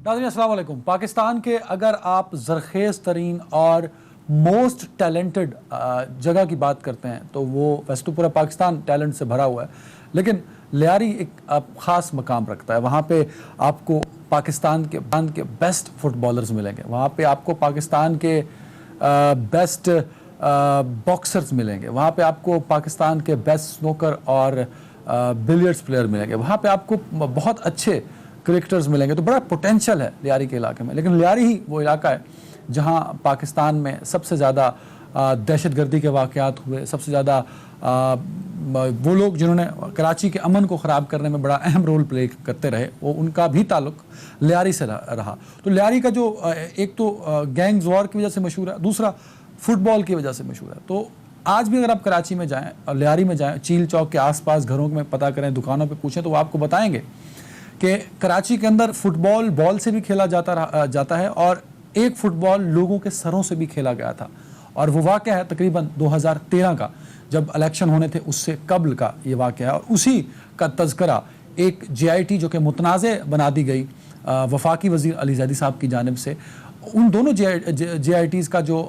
नाज़रीन अस्सलाम वालेकुम। पाकिस्तान के अगर आप ज़रखेज़ तरीन और मोस्ट टैलेंटेड जगह की बात करते हैं तो वो वैसे तो पूरा पाकिस्तान टैलेंट से भरा हुआ है, लेकिन लियारी एक ख़ास मकाम रखता है। वहाँ पे आपको पाकिस्तान के बेस्ट फुटबॉलर्स मिलेंगे, वहाँ पे आपको पाकिस्तान के बेस्ट बॉक्सर्स मिलेंगे, वहाँ पे आपको पाकिस्तान के बेस्ट स्नोकर और बिलियर्ड्स प्लेयर मिलेंगे, वहाँ पे आपको बहुत अच्छे क्रिकेटर्स मिलेंगे। तो बड़ा पोटेंशियल है लियारी के इलाके में। लेकिन लियारी ही वो इलाका है जहाँ पाकिस्तान में सबसे ज़्यादा दहशतगर्दी के वाक़यात हुए, सबसे ज़्यादा वो लोग जिन्होंने कराची के अमन को ख़राब करने में बड़ा अहम रोल प्ले करते रहे, वो उनका भी ताल्लुक लियारी से रहा। तो लियारी का जो एक तो गैंग्स वॉर की वजह से मशहूर है, दूसरा फुटबॉल की वजह से मशहूर है। तो आज भी अगर आप कराची में जाएँ और लियारी में जाएँ, चील चौक के आसपास घरों में पता करें, दुकानों पे पूछें, तो वो आपको बताएंगे कि कराची के अंदर फुटबॉल बॉल से भी खेला जाता है और एक फुटबॉल लोगों के सरों से भी खेला गया था। और वो वाक़या है तकरीबन 2013 का, जब इलेक्शन होने थे उससे कबल का ये वाक़या है। और उसी का तज़किरा एक JIT जो कि मुतनाज़े बना दी गई वफाकी वज़ीर अली ज़ैदी साहब की जानिब से, उन दोनों JITs का जो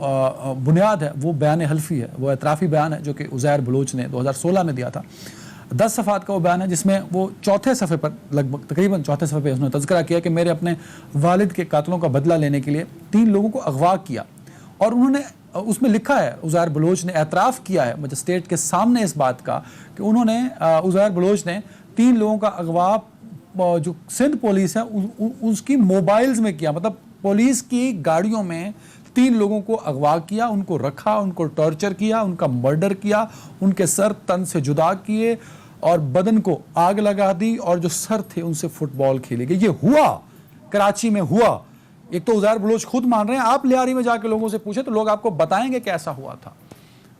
बुनियाद है वो बयान हल्फी है, वो एतराफ़ी बयान है जो कि उज़ैर बलोच ने 2016 में दिया था। 10 सफ़ात का वो बयान है जिसमें वो चौथे सफ़े पर, लगभग तकरीबन चौथे सफ़े पे उसने तज़किरा किया कि मेरे अपने वालिद के कातलों का बदला लेने के लिए 3 लोगों को अगवा किया। और उन्होंने उसमें लिखा है, उज़ैर बलोच ने एतराफ़ किया है मजिस्ट्रेट के सामने इस बात का कि उन्होंने उज़ैर बलोच ने 3 लोगों का अगवा जो सिंध पुलिस है उसकी मोबाइल्स में किया। मतलब पुलिस की गाड़ियों में 3 लोगों को अगवा किया, उनको रखा, उनको टॉर्चर किया, उनका मर्डर किया, उनके सर तन से जुदा किए और बदन को आग लगा दी, और जो सर थे उनसे फुटबॉल खेले गए। ये हुआ, कराची में हुआ। एक तो उज़ैर बलोच खुद मान रहे हैं, आप लियारी में जाकर लोगों से पूछे तो लोग आपको बताएंगे कैसा हुआ था।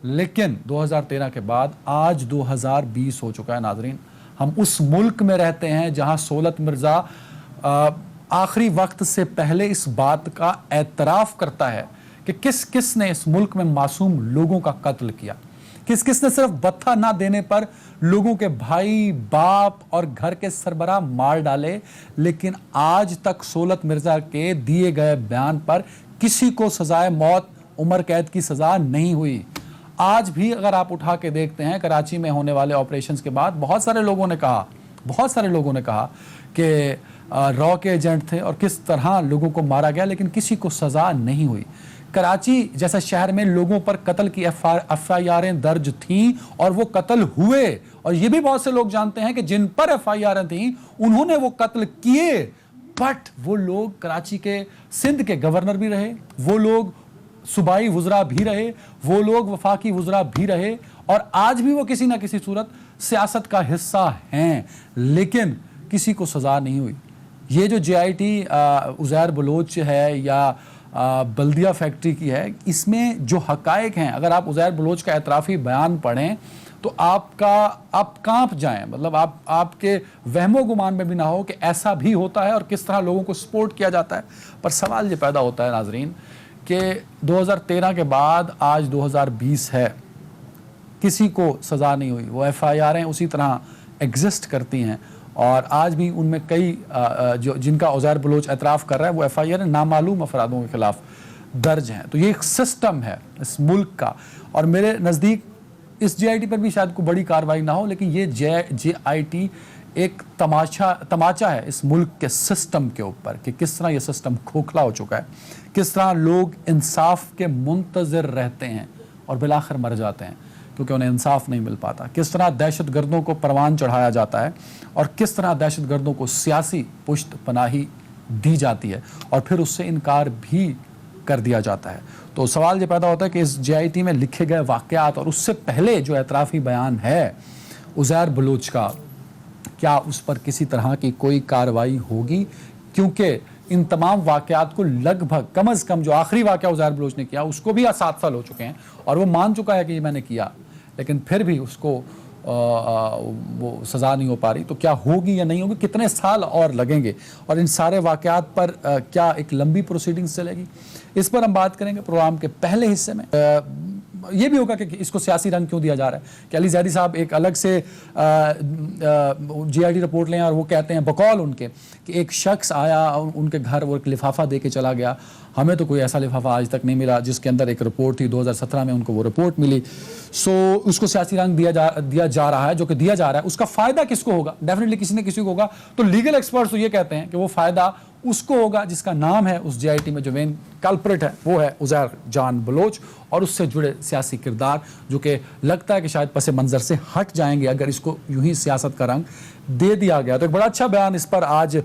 लेकिन 2013 के बाद आज 2020 हो चुका है नाजरीन। हम उस मुल्क में रहते हैं जहां सोलत मिर्जा आखिरी वक्त से पहले इस बात का एतराफ़ करता है कि किस किस ने इस मुल्क में मासूम लोगों का कत्ल किया, किस किस ने सिर्फ बत्था ना देने पर लोगों के भाई, बाप और घर के सरबराह मार डाले। लेकिन आज तक सोलत मिर्जा के दिए गए बयान पर किसी को सजाए मौत, उम्र कैद की सजा नहीं हुई। आज भी अगर आप उठा के देखते हैं कराची में होने वाले ऑपरेशंस के बाद बहुत सारे लोगों ने कहा कि रॉ के एजेंट थे और किस तरह लोगों को मारा गया, लेकिन किसी को सजा नहीं हुई। कराची जैसे शहर में लोगों पर कत्ल की FIR दर्ज थीं और वो कत्ल हुए, और ये भी बहुत से लोग जानते हैं कि जिन पर FIR थीं उन्होंने वो कत्ल किए। बट वो लोग कराची के सिंध के गवर्नर भी रहे, वो लोग सूबाई वुज़रा भी रहे, वो लोग वफाकी वुज़रा भी रहे, और आज भी वो किसी ना किसी सूरत सियासत का हिस्सा हैं, लेकिन किसी को सजा नहीं हुई। ये जो JIT उज़ैर बलोच है या बल्दिया फैक्ट्री की है, इसमें जो हकायक हैं, अगर आप उज़ैर बलोच का एतराफ़ी बयान पढ़ें तो आप कांप जाएं। मतलब आपके वहमो गुमान में भी ना हो कि ऐसा भी होता है और किस तरह लोगों को सपोर्ट किया जाता है। पर सवाल ये पैदा होता है नाजरीन कि 2013 के बाद आज 2020 है, किसी को सज़ा नहीं हुई। वो FIR उसी तरह एग्जिस्ट करती हैं और आज भी उनमें कई जो जिनका उज़ैर बलोच एतराफ़ कर रहा है वो FIR नामालूम अफरादों के खिलाफ दर्ज हैं। तो ये एक सिस्टम है इस मुल्क का, और मेरे नज़दीक इस JIT पर भी शायद कोई बड़ी कार्रवाई ना हो, लेकिन ये JIT एक तमाचा है इस मुल्क के सिस्टम के ऊपर कि किस तरह ये सिस्टम खोखला हो चुका है, किस तरह लोग इंसाफ के मुंतज़िर रहते हैं और बिलाखिर मर जाते हैं क्योंकि उन्हें इंसाफ नहीं मिल पाता, किस तरह दहशत गर्दों को परवान चढ़ाया जाता है और किस तरह दहशत गर्दों को सियासी पुश्त पनाही दी जाती है और फिर उससे इनकार भी कर दिया जाता है। तो सवाल ये पैदा होता है कि इस JIT में लिखे गए वाक़यात और उससे पहले जो एतराफ़ी बयान है उज़ैर बलोच का, क्या उस पर किसी तरह की कोई कार्रवाई होगी? क्योंकि इन तमाम वाक़यात को लगभग कम अज़ कम जो आखिरी वाक़या उज़ैर बलोच ने किया उसको भी 7 साल हो चुके हैं और वो मान चुका है कि ये मैंने किया, लेकिन फिर भी उसको वो सज़ा नहीं हो पा रही। तो क्या होगी या नहीं होगी, कितने साल और लगेंगे, और इन सारे वाक़यात पर क्या एक लंबी प्रोसीडिंग्स चलेगी, इस पर हम बात करेंगे प्रोग्राम के पहले हिस्से में। ये भी होगा कि इसको सियासी रंग क्यों दिया जा रहा है कि अली जैदी साहब एक अलग से GIT रिपोर्ट लें और वो कहते हैं बकौल उनके कि एक शख्स आया उनके घर वो एक लिफाफा दे के चला गया। हमें तो कोई ऐसा लिफाफा आज तक नहीं मिला जिसके अंदर एक रिपोर्ट थी, 2017 में उनको वो रिपोर्ट मिली। सो उसको सियासी रंग दिया जा रहा है, जो कि दिया जा रहा है। उसका फायदा किसको होगा? डेफिनेटली किसी न किसी को होगा। तो लीगल एक्सपर्ट्स तो ये कहते हैं कि वो फायदा उसको होगा जिसका नाम है उस GIT में जो मेन कल्प्रिट है वो है उज़ैर जान बलोच और उससे जुड़े सियासी किरदार, जो कि लगता है कि शायद पस मंज़र से हट जाएंगे अगर इसको यूं ही सियासत का रंग दे दिया गया। तो एक बड़ा अच्छा बयान इस पर आज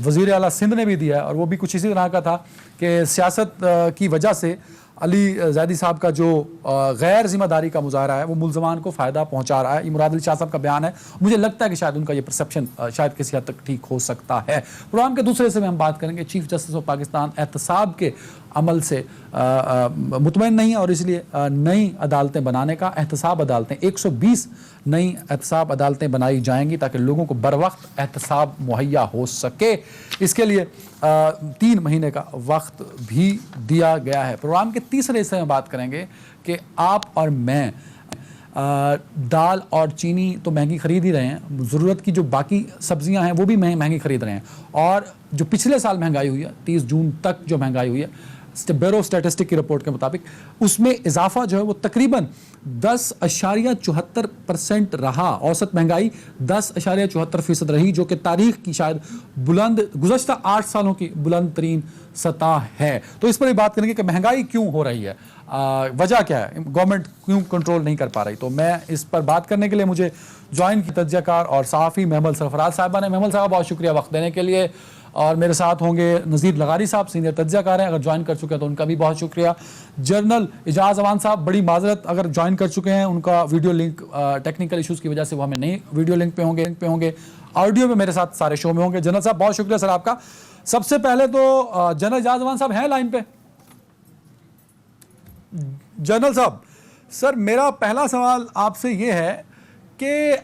वज़ीर आला सिंध ने भी दिया है और वो भी कुछ इसी तरह का था कि सियासत की वजह से अली जैदी साहब का जो गैर जिम्मेदारी का मुजाहरा है वो मुल्ज़मान को फ़ायदा पहुंचा रहा है। ये मुराद अली शाह साहब का बयान है। मुझे लगता है कि शायद उनका ये परसेप्शन शायद किसी हद तक ठीक हो सकता है। प्रोग्राम के दूसरे हिस्से में हम बात करेंगे चीफ जस्टिस ऑफ पाकिस्तान एहतसाब के अमल से मुतमईन नहीं है और इसलिए नई अदालतें बनाने का, एहतसाब अदालतें 120 नई एहतसाब अदालतें बनाई जाएंगी ताकि लोगों को बर वक्त एहतसाब मुहैया हो सके। इसके लिए 3 महीने का वक्त भी दिया गया है। प्रोग्राम के तीसरे हिस्से में बात करेंगे कि आप और मैं दाल और चीनी तो महंगी खरीद ही रहे हैं, ज़रूरत की जो बाकी सब्जियां हैं वो भी महंगी खरीद रहे हैं और जो पिछले साल महंगाई हुई है 30 जून तक जो महंगाई हुई है ब्यूरो स्टैटिस्टिक की रिपोर्ट के मुताबिक उसमें इजाफा जो है वो तकरीबन 10.74% रहा। औसत महंगाई 10.74% रही, जो कि तारीख की शायद गुज़श्ता 8 सालों की बुलंद तरीन सतह है। तो इस पर भी बात करेंगे कि महंगाई क्यों हो रही है, वजह क्या है, गवर्नमेंट क्यों कंट्रोल नहीं कर पा रही। तो मैं इस पर बात करने के लिए मुझे ज्वाइन की तज्ज़ियाकार और सहाफ़ी महमल सरफराज साहिबा ने। महमल साहब बहुत शुक्रिया वक्त देने के लिए। और मेरे साथ होंगे नज़ीर लगारी साहब, सीनियर तज्ज़ियाकार हैं, अगर ज्वाइन कर चुके हैं तो उनका भी बहुत शुक्रिया। जर्नल इजाज़ अवान साहब, बड़ी माजरत अगर ज्वाइन कर चुके हैं, उनका वीडियो लिंक टेक्निकल इशूज़ की वजह से वो हमें नहीं वीडियो लिंक पे होंगे, ऑडियो में मेरे साथ सारे शो में होंगे। जनरल साहब बहुत शुक्रिया सर आपका। सबसे पहले तो जनरल इजाज़ अवान साहब हैं लाइन पे? जनरल साहब, सर मेरा पहला सवाल आपसे ये है कि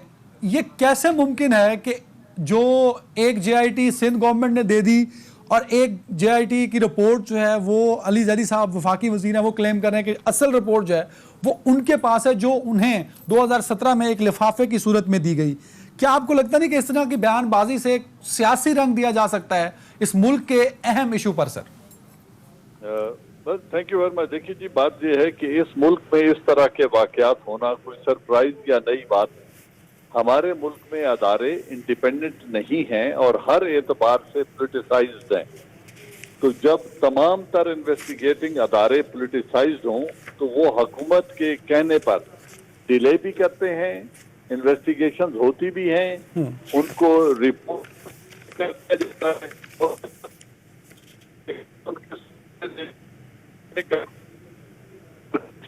ये कैसे मुमकिन है कि जो एक JIT सिंध गवर्नमेंट ने दे दी और एक JIT की रिपोर्ट जो है वो अली जैदी साहब वफाकी वज़ीर हैं वो क्लेम कर रहे हैं कि असल रिपोर्ट जो है वो उनके पास है, जो उन्हें 2017 में एक लिफाफे की सूरत में दी गई। क्या आपको लगता नहीं कि इस तरह की बयानबाजी से एक सियासी रंग दिया जा सकता है इस मुल्क के अहम इशू पर? सर बस थैंक यू वेरी मच। देखिए जी, बात यह है कि इस मुल्क में इस तरह के वाकयात होना कोई सरप्राइज या नई बात नहीं। हमारे मुल्क में अदारे इंडिपेंडेंट नहीं हैं और हर एतबार से पोलिटिसाइज्ड हैं। तो जब तमाम तर इन्वेस्टिगेटिंग अदारे पोलिटिसाइज्ड हों तो वो हुकूमत के कहने पर डिले भी करते हैं, इन्वेस्टिगेशन होती भी हैं, उनको रिपोर्ट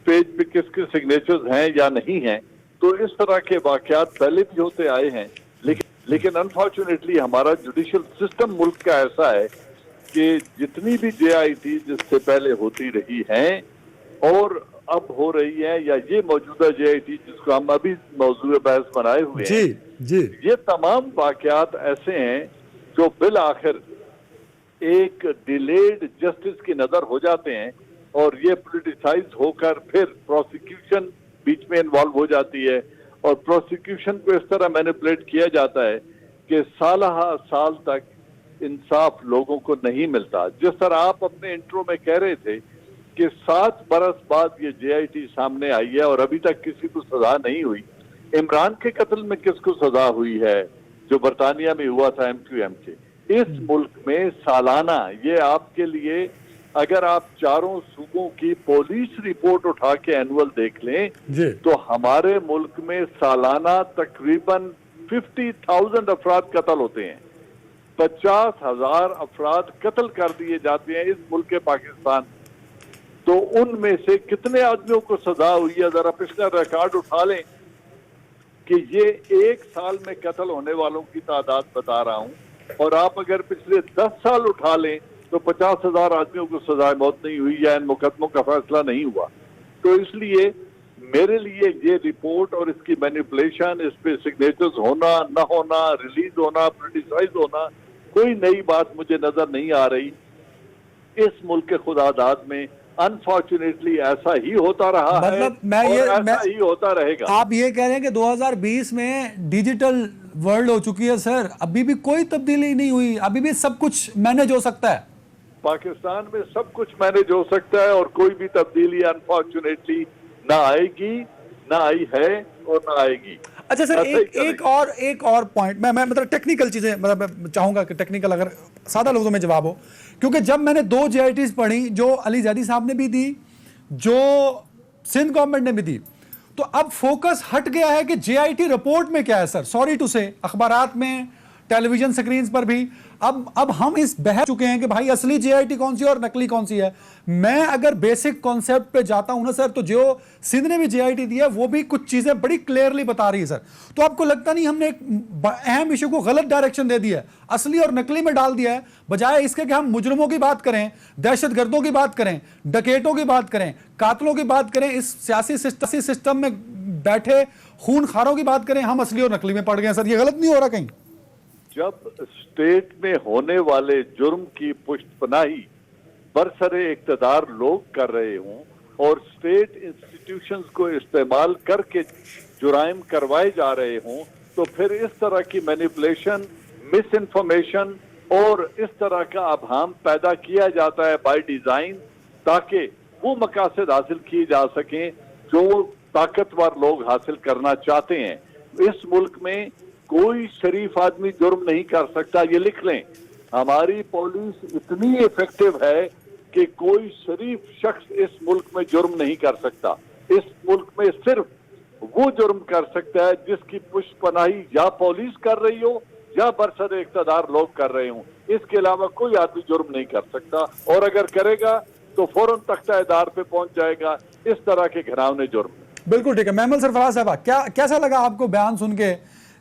पेज पे किसके सिग्नेचर्स हैं या नहीं हैं। तो इस तरह के वाकयात पहले भी होते आए हैं, लेकिन अनफॉर्चुनेटली हमारा जुडिशियल सिस्टम मुल्क का ऐसा है कि जितनी भी JIT जिससे पहले होती रही हैं और अब हो रही है, या ये मौजूदा JIT जिसको हम अभी मौजूद बहस बनाए हुए हैं, ये तमाम वाकयात ऐसे हैं जो बिल आखिर एक डिलेड जस्टिस की नजर हो जाते हैं और ये पोलिटिसाइज होकर फिर प्रोसिक्यूशन बीच में इन्वॉल्व हो जाती है और प्रोसिक्यूशन को इस तरह मैनिपुलेट किया जाता है कि साल तक इंसाफ लोगों को नहीं मिलता। जिस तरह आप अपने इंट्रो में कह रहे थे कि 7 बरस बाद ये JIT सामने आई है और अभी तक किसी को सजा नहीं हुई। इमरान के कत्ल में किसको सजा हुई है जो बरतानिया में हुआ था MQM के? इस मुल्क में सालाना, ये आपके लिए अगर आप चारों सूबों की पुलिस रिपोर्ट उठा के एनुअल देख लें तो हमारे मुल्क में सालाना तकरीबन 50,000 अफराद कत्ल होते हैं। 50,000 अफराद कत्ल कर दिए जाते हैं इस मुल्क के पाकिस्तान। तो उनमें से कितने आदमियों को सजा हुई है? जरा पिछला रिकॉर्ड उठा लें कि ये 1 साल में कत्ल होने वालों की तादाद बता रहा हूं, और आप अगर पिछले 10 साल उठा लें तो 50,000 आदमियों को सजाए मौत नहीं हुई या इन मुकदमों का फैसला नहीं हुआ। तो इसलिए मेरे लिए ये रिपोर्ट और इसकी मैनिपुलेशन, इस पे सिग्नेचर्स होना न होना, रिलीज होना, पोलिटिसाइज होना, कोई नई बात मुझे नजर नहीं आ रही। इस मुल्क के खुदादाद में अनफॉर्चुनेटली ऐसा ही होता रहा है मतलब और ऐसा ही होता रहेगा। आप ये कह रहे हैं कि 2020 में डिजिटल वर्ल्ड हो चुकी है सर, अभी भी कोई तब्दीली नहीं हुई, अभी भी सब कुछ मैनेज हो सकता है? पाकिस्तान में सब कुछ मैनेज हो सकता है और कोई भी तब्दीली अनफॉर्चुनेटली ना आएगी, ना आई है और ना आएगी। अच्छा सर, एक और पॉइंट, मैं मतलब टेक्निकल चीजें, मतलब मैं चाहूंगा कि टेक्निकल अगर सादा लफ्जों में जवाब हो, क्योंकि जब मैंने 2 JITs पढ़ी, जो अली जैदी साहब ने भी दी, जो सिंध गवर्नमेंट ने भी दी, तो अब फोकस हट गया है कि JIT रिपोर्ट में क्या है सर, सॉरी टू से, अखबारात में, टेलीविजन स्क्रीन पर भी अब हम इस बहस चुके हैं कि भाई असली JIT कौन सी है और नकली कौन सी है। मैं अगर बेसिक कॉन्सेप्ट पे जाता हूं ना सर, तो जो सिंध ने भी JIT दिया वो भी कुछ चीजें बड़ी क्लियरली बता रही है सर। तो आपको लगता नहीं हमने एक अहम इशू को गलत डायरेक्शन दे दिया है, असली और नकली में डाल दिया है, बजाय इसके कि हम मुजरिमों की बात करें, दहशतगर्दों की बात करें, डकैतों की बात करें, कातलों की बात करें, इस सियासी सिस्टम में बैठे खूनखारों की बात करें, हम असली और नकली में पड़ गए सर। ये गलत नहीं हो रहा कहीं? जब स्टेट में होने वाले जुर्म की पुष्टपनाही बरसरे इक्तदार लोग कर रहे हों और स्टेट इंस्टीट्यूशंस को इस्तेमाल करके जुराइम करवाए जा रहे हों, तो फिर इस तरह की मैनिपुलेशन, मिस इन्फॉर्मेशन और इस तरह का अभाम पैदा किया जाता है बाय डिजाइन, ताकि वो मकासद हासिल किए जा सकें जो ताकतवर लोग हासिल करना चाहते हैं। इस मुल्क में कोई शरीफ आदमी जुर्म नहीं कर सकता, ये लिख लें। हमारी पुलिस इतनी इफेक्टिव है कि कोई शरीफ शख्स इस मुल्क में जुर्म नहीं कर सकता। इस मुल्क में सिर्फ वो जुर्म कर सकता है जिसकी पुष्पनाही या पुलिस कर रही हो या बरसरे इक्तदार लोग कर रहे हों। इसके अलावा कोई आदमी जुर्म नहीं कर सकता, और अगर करेगा तो फौरन तख्ताएदार पे पहुंच जाएगा इस तरह के घिनौने जुर्म। बिल्कुल ठीक है। महमल सरफराज साहब, कैसा लगा आपको बयान सुन के,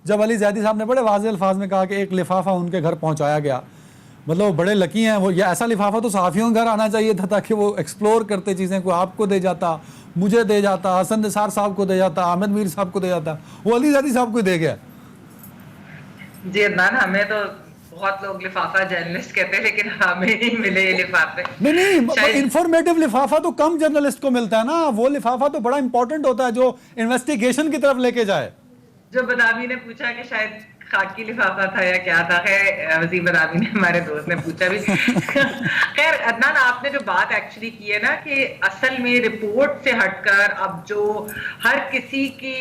जब अली जैदी साहब ने बड़े वाज़ेह अल्फाज में कहा कि एक लिफाफा उनके घर पहुंचाया गया? मतलब वो बड़े लकी हैं, वो ये ऐसा लिफाफा तो सहाफ़ियों के घर आना चाहिए था ताकि वो एक्सप्लोर करते चीज़ें, को आपको दे जाता, मुझे दे जाता, हसन निसार साहब को दे जाता, आमिर मीर साहब को दे जाता, वो अली जैदी साहब को दे गया। जी अदनान, हमें तो बहुत लोग लिफाफा जर्नलिस्ट कहते हैं, लेकिन हमें नहीं मिले ये लिफाफे। नहीं, इंफॉर्मेटिव लिफाफा तो कम जर्नलिस्ट को मिलता है ना, वो लिफाफा तो बड़ा इंपॉर्टेंट होता है जो इन्वेस्टिगेशन की तरफ लेके जाए। जो बदामी ने पूछा कि शायद खाकी लिफाफा था या क्या था, खैर वजीर बदामी ने, हमारे दोस्त ने पूछा भी। खैर अदनान, आपने जो बात एक्चुअली की है ना कि असल में रिपोर्ट से हटकर अब जो हर किसी की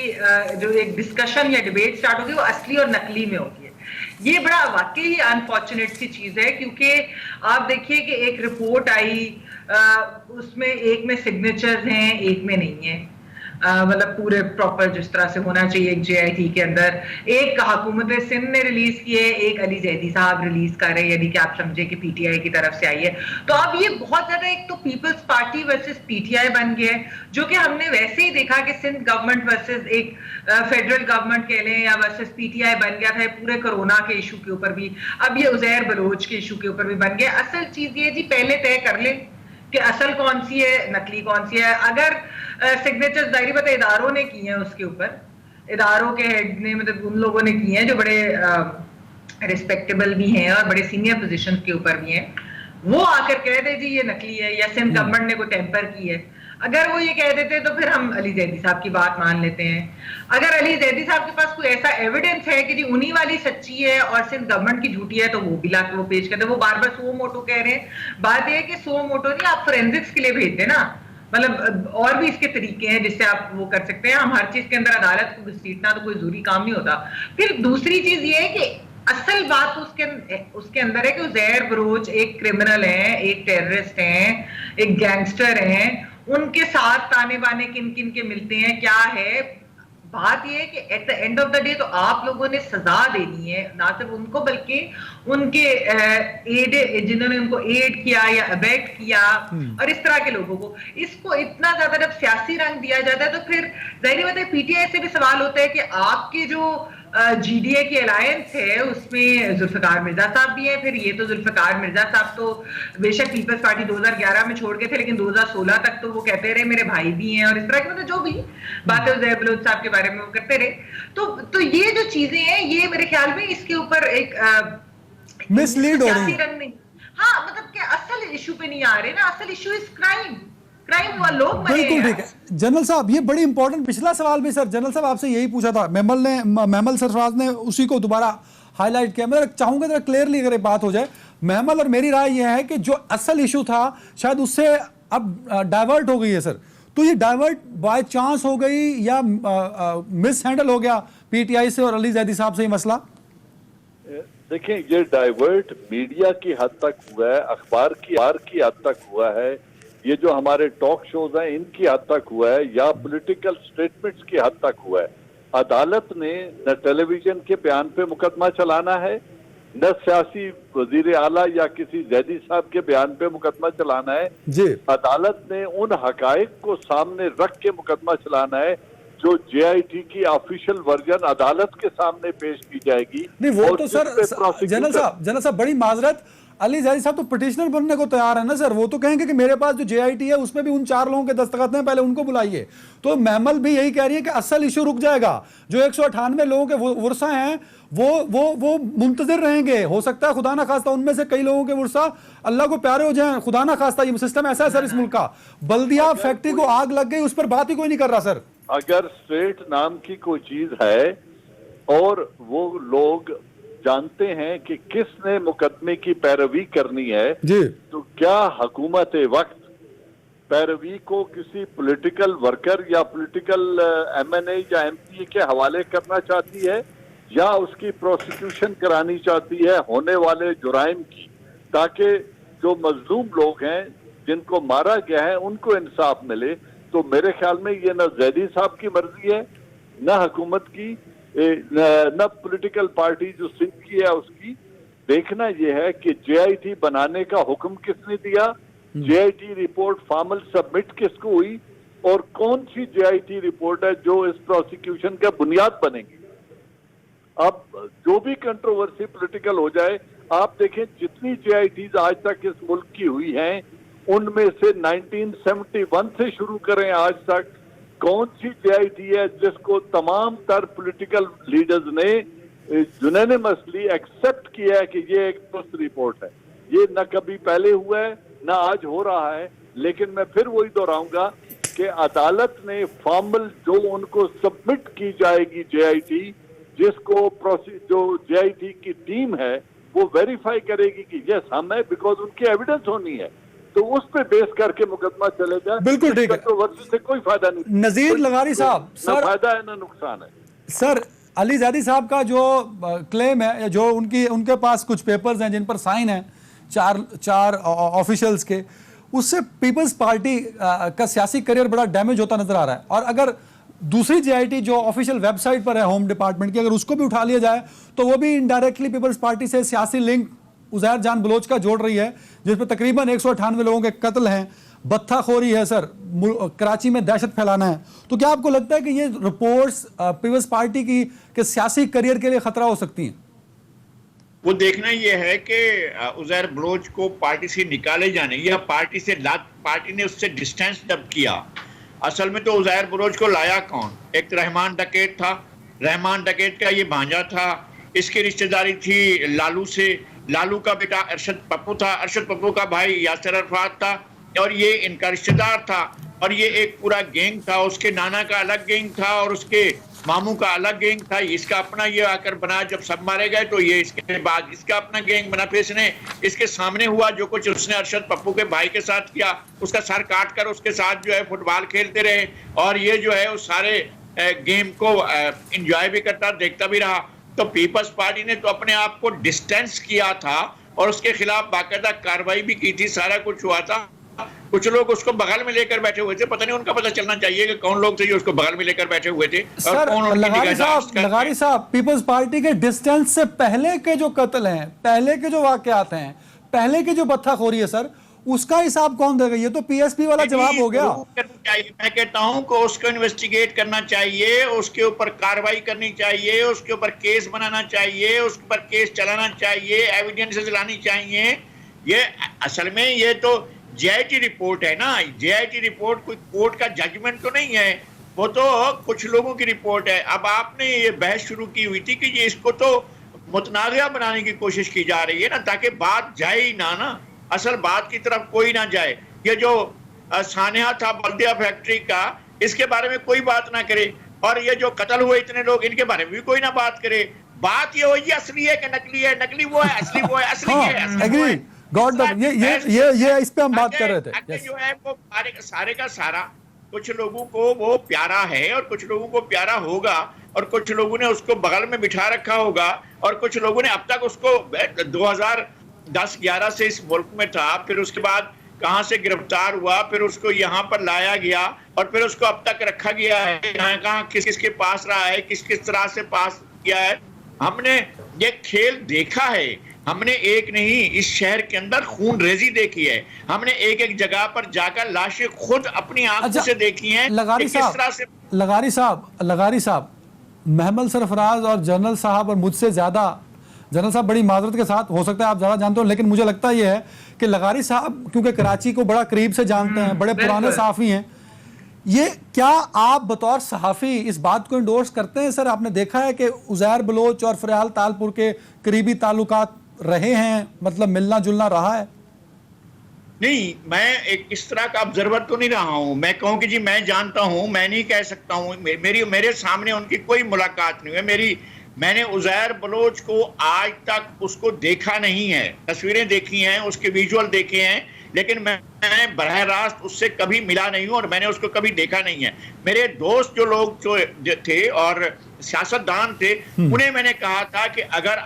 जो एक डिस्कशन या डिबेट स्टार्ट होगी वो असली और नकली में होगी, ये बड़ा वाकई ही अनफॉर्चुनेट सी चीज है। क्योंकि आप देखिए कि एक रिपोर्ट आई, उसमें एक में सिग्नेचर्स हैं, एक में नहीं है, मतलब पूरे प्रॉपर जिस तरह से होना चाहिए एक JIT के अंदर। एक हुकूमत सिंध ने रिलीज की है, एक अली जैदी साहब रिलीज कर रहे हैं, यानी कि आप समझे कि PTI की तरफ से आई है। तो अब ये बहुत ज्यादा एक तो पीपल्स पार्टी वर्सेस PTI बन गया है, जो कि हमने वैसे ही देखा कि सिंध गवर्नमेंट वर्सेस एक फेडरल गवर्नमेंट कह लें या वर्सेस PTI बन गया था पूरे कोरोना के इशू के ऊपर भी, अब ये उजैर बलोच के इशू के ऊपर भी बन गया। असल चीज ये जी, पहले तय कर लें कि असल कौन सी है, नकली कौन सी है। अगर सिग्नेचर जाहिर बात है इदारों ने की हैं, उसके ऊपर इदारों के हेड ने, मतलब उन लोगों ने की हैं जो बड़े रिस्पेक्टेबल भी हैं और बड़े सीनियर पोजीशन के ऊपर भी हैं, वो आकर कह दे जी ये नकली है या सिंध गवर्नमेंट ने कोई टेम्पर की है। अगर वो ये कह देते तो फिर हम अली जैदी साहब की बात मान लेते हैं। अगर अली जैदी साहब के पास कोई ऐसा एविडेंस है कि जी उन्हीं वाली सच्ची है और सिंध गवर्नमेंट की झूठी है, तो वो भी लाके वो पेश करते। वो बार बार सो मोटो कह रहे हैं, बात यह है कि सो मोटो नहीं, आप फोरेंसिक्स के लिए भेज देना, मतलब और भी इसके तरीके हैं जिससे आप वो कर सकते हैं। हम हर चीज के अंदर अदालत को घसीटना तो कोई जरूरी काम नहीं होता। फिर दूसरी चीज ये है कि असल बात उसके अंदर है कि उजैर बलोच एक क्रिमिनल है, एक टेररिस्ट हैं, एक गैंगस्टर हैं, उनके साथ ताने बाने किन किन के मिलते हैं, क्या है। बात यह है कि at the end of the day तो आप लोगों ने सजा देनी है, ना सिर्फ उनको बल्कि उनके जिन्होंने उनको एड किया या अबेट किया और इस तरह के लोगों को। इसको इतना ज्यादा जब सियासी रंग दिया जाता है तो फिर जाहिर बात है PTI से भी सवाल होता है कि आपके जो GDA की अलायंस है उसमें जुल्फिकार मिर्जा साहब भी हैं। फिर ये तो जुल्फिकार मिर्जा साहब तो बेशक पीपल्स पार्टी 2011 में छोड़ के थे, लेकिन 2016 तक तो वो कहते रहे मेरे भाई भी हैं और इस तरह की, मतलब जो भी बातें उजैर बलोच साहब के बारे में वो करते रहे। तो ये जो चीजें हैं, ये मेरे ख्याल में इसके ऊपर एक मिसलीड हो रही है। हाँ, मतलब कि असल इशू पे नहीं आ रहे ना, असल इशू इज क्राइम। क्राइम हुआ, लोग मरे बिल्कुल हैं। ठीक है जनरल साहब, ये बड़ी इंपॉर्टेंट पिछला सवाल भी सर जनरल साहब आपसे यही पूछा था, महमल सरफराज ने उसी को दोबारा हाईलाइट किया। मैं चाहूंगा जरा क्लियरली अगर बात हो जाए, महमल और मेरी राय यह है कि जो असल इशू था शायद उससे अब डाइवर्ट हो गई है सर, तो ये डाइवर्ट बाय चांस हो गई या मिस हैंडल हो गया पीटीआई से और अली जैदी साहब से ये मसला? देखें, ये डाइवर्ट मीडिया की हद तक हुआ है, अखबार की हद तक हुआ है, ये जो हमारे टॉक शोज हैं इनकी हद तक हुआ है, या पॉलिटिकल स्टेटमेंट्स की हद तक हुआ है। अदालत ने न टेलीविजन के बयान पे मुकदमा चलाना है, न सियासी वजीर आला या किसी जैदी साहब के बयान पे मुकदमा चलाना है जी। अदालत ने उन हकायक को सामने रख के मुकदमा चलाना है जो जेआईटी की ऑफिशियल वर्जन अदालत के सामने पेश की जाएगी। नहीं वो और तो सर जिस पे जनरल साहब बड़ी माजरत, अली जैदी साहब तो पिटिशनर बनने को तैयार है ना सर, वो तो कहेंगे कि मेरे पास जो जेआईटी है उसमें भी उन 4 लोगों के दस्तखत हैं, पहले उनको बुलाइए। तो महमल भी यही कह रही है कि असल इशू रुक जाएगा, जो 198 लोगों के वर्षा हैं वो मुंतजिर रहेंगे, हो सकता है खुदा ना खास्ता उनमें से कई लोगों के वर्षा अल्लाह को प्यारे हो जाएं, खुदा ना खास्ता। ये सिस्टम ऐसा है सर इस मुल्क का, बल्दिया फैक्ट्री को आग लग गई, उस पर बात ही कोई नहीं कर रहा सर। अगर स्टेट नाम की कोई चीज है और वो लोग जानते हैं कि किसने मुकदमे की पैरवी करनी है जी, तो क्या हुकूमत वक्त पैरवी को किसी पॉलिटिकल वर्कर या पॉलिटिकल एमएनए या एमपी के हवाले करना चाहती है, या उसकी प्रोसिक्यूशन करानी चाहती है होने वाले जुराइम की, ताकि जो मजलूम लोग हैं जिनको मारा गया है उनको इंसाफ मिले? तो मेरे ख्याल में ये न जैदी साहब की मर्जी है, न हुकूमत की, न पॉलिटिकल पार्टी जो सिंध की है उसकी। देखना यह है कि जेआईटी बनाने का हुक्म किसने दिया, जेआईटी रिपोर्ट फॉर्मल सबमिट किसको हुई, और कौन सी जेआईटी रिपोर्ट है जो इस प्रोसिक्यूशन का बुनियाद बनेगी। अब जो भी कंट्रोवर्सी पॉलिटिकल हो जाए, आप देखें जितनी जेआईटीज आज तक इस मुल्क की हुई हैं उनमें से 1971 से शुरू करें आज तक, कौन सी जेआईटी है जिसको तमाम तर पॉलिटिकल लीडर्स ने यूनानिमसली एक्सेप्ट किया है कि ये एक दुरुस्त रिपोर्ट है? ये न कभी पहले हुआ है न आज हो रहा है। लेकिन मैं फिर वही दोहराऊंगा कि अदालत ने फॉर्मल जो उनको सबमिट की जाएगी जेआईटी, जिसको जो जेआईटी की टीम है वो वेरीफाई करेगी कि यस हम है, बिकॉज उनकी एविडेंस होनी है, तो उस पे बेस करके मुकदमा चलेगा। बिल्कुल ठीक है, कंट्रोवर्सी से कोई फायदा नहीं। नजीर लगारी साहब, ना फायदा है ना नुकसान है सर। अली जैदी साहब का जो क्लेम है, जो उनके पास कुछ पेपर्स हैं जिन पर साइन है चार ऑफिशियल्स के, उससे पीपल्स पार्टी का सियासी करियर बड़ा डैमेज होता नजर आ रहा है। और अगर दूसरी जेआईटी जो ऑफिशियल वेबसाइट पर है होम डिपार्टमेंट की, अगर उसको भी उठा लिया जाए तो वो भी इनडायरेक्टली पीपल्स पार्टी से सियासी लिंक उज़ैर जान बलोच का जोड़ रही है, जिस पर तकरीबन 198 लोगों के कत्ल हैं, बत्ताखोरी है सर, कराची में दहशत फैलाना है। तो क्या आपको लगता है कि ये रिपोर्ट्स पीपल्स पार्टी की के सियासी करियर के लिए खतरा हो सकती हैं? वो देखना यह है कि उज़ैर बलोच को पार्टी से निकाले जाने या पार्टी ने उससे डिस्टेंस जब किया। असल में तो उज़ैर बलोच को लाया कौन? एक रहमान डकैत था, रहमान डकैत का ये भांजा था, इसकी रिश्तेदारी थी लालू से, लालू का बेटा अरशद पप्पू था, अरशद पप्पू का भाई यासिर अरफात था, और ये इनका रिश्तेदार था। और ये एक पूरा गैंग था, उसके नाना का अलग गैंग था और उसके मामू का अलग गैंग था। इसका अपना ये आकर बना, जब सब मारे गए तो ये इसके बाद इसका अपना गैंग बना। फिर इसने इसके सामने हुआ जो कुछ उसने अरशद पप्पू के भाई के साथ किया, उसका सर काट कर उसके साथ जो है फुटबॉल खेलते रहे, और ये जो है उस सारे गेम को एंजॉय भी करता, देखता भी रहा। तो पीपल्स पार्टी ने तो अपने आप को डिस्टेंस किया था और उसके खिलाफ बाकायदा कार्रवाई भी की थी, सारा कुछ हुआ था। कुछ लोग उसको बगल में लेकर बैठे हुए थे, पता नहीं उनका पता चलना चाहिए कि कौन लोग थे जो उसको बगल में लेकर बैठे हुए थे और कौन उनकी लगारी साहब, पीपल्स पार्टी के डिस्टेंस से पहले के जो कत्ल हैं, पहले के जो वाकयात हैं, पहले की जो बत्ताखोरी है सर, उसका हिसाब कौन देगा? ये तो पीएसपी वाला जवाब हो गया। मैं कहता हूं कि उसको इन्वेस्टिगेट करना चाहिए, उसके ऊपर कार्रवाई करनी चाहिए, उसके ऊपर केस बनाना चाहिए, उसके ऊपर केस चलाना चाहिए, एविडेंसेस लानी चाहिए। ये असल में ये तो जेआईटी रिपोर्ट है ना, जेआईटी रिपोर्ट कोई कोर्ट का जजमेंट तो नहीं है, वो तो कुछ लोगों की रिपोर्ट है। अब आपने ये बहस शुरू की हुई थी कि ये इसको तो मुतनाज़ा बनाने की कोशिश की जा रही है ना, ताकि बात जाए ही ना असल बात की तरफ कोई ना जाए। ये जो सानेहा था बल्दिया फैक्ट्री का, इसके बारे में कोई बात ना करे, और ये जो कत्ल हुए इतने लोग, इनके बारे में भी कोई ना बात करे। बात ये हो, ये असली है कि नकली है, नकली वो है, असली वो है, असली ये है, असली वो है। एग्री गॉड दैट, ये इस पे हम बात कर रहे थे। आगे जो है वो सारे का सारा कुछ लोगों को वो प्यारा है और कुछ लोगों को प्यारा होगा, और कुछ लोगों ने उसको बगल में बिठा रखा होगा, और कुछ लोगों ने अब तक उसको 2010-11 से इस मुल्क में था, फिर उसके बाद कहां से गिरफ्तार हुआ, फिर उसको यहाँ पर लाया गया, और फिर उसको अब तक रखा गया है, कहाँ किस किस के पास रहा है, किस किस तरह से पास किया है। हमने ये खेल देखा है, हमने एक नहीं इस शहर के अंदर खून रेजी देखी है, हमने एक एक जगह पर जाकर लाशें खुद अपनी आंखों से देखी हैं। लगारी साहब, महमल सरफराज और जनरल साहब और मुझसे ज्यादा, जनरल साहब बड़ी माजरत के साथ, हो सकता है आप ज्यादा जानते हो, लेकिन मुझे लगता यह है कि लगारी साहब क्योंकि कराची को बड़ा करीब से जानते हैं, बड़े पुराने सहाफी हैं, ये क्या आप बतौर सहाफी इस बात को इंडोर्स करते हैं? सर, आपने देखा है कि उज़ैर बलोच और फ़रियाल तालपुर के करीबी ताल्लुकात रहे हैं, मतलब मिलना जुलना रहा है? नहीं, मैं एक इस तरह का ऑब्जर्वर तो नहीं रहा हूं, मैं कहूं कि जी मैं जानता हूं, मैं नहीं कह सकता हूं। मेरे सामने उनकी कोई मुलाकात नहीं है। मैंने उज़ैर बलोच को आज तक उसको देखा नहीं है, तस्वीरें देखी हैं, उसके विजुअल देखे हैं, लेकिन मैं बरह रास्त उससे कभी मिला नहीं हूं और मैंने उसको कभी देखा नहीं है। मेरे दोस्त जो लोग जो थे और सियासतदान थे, उन्हें मैंने कहा था कि अगर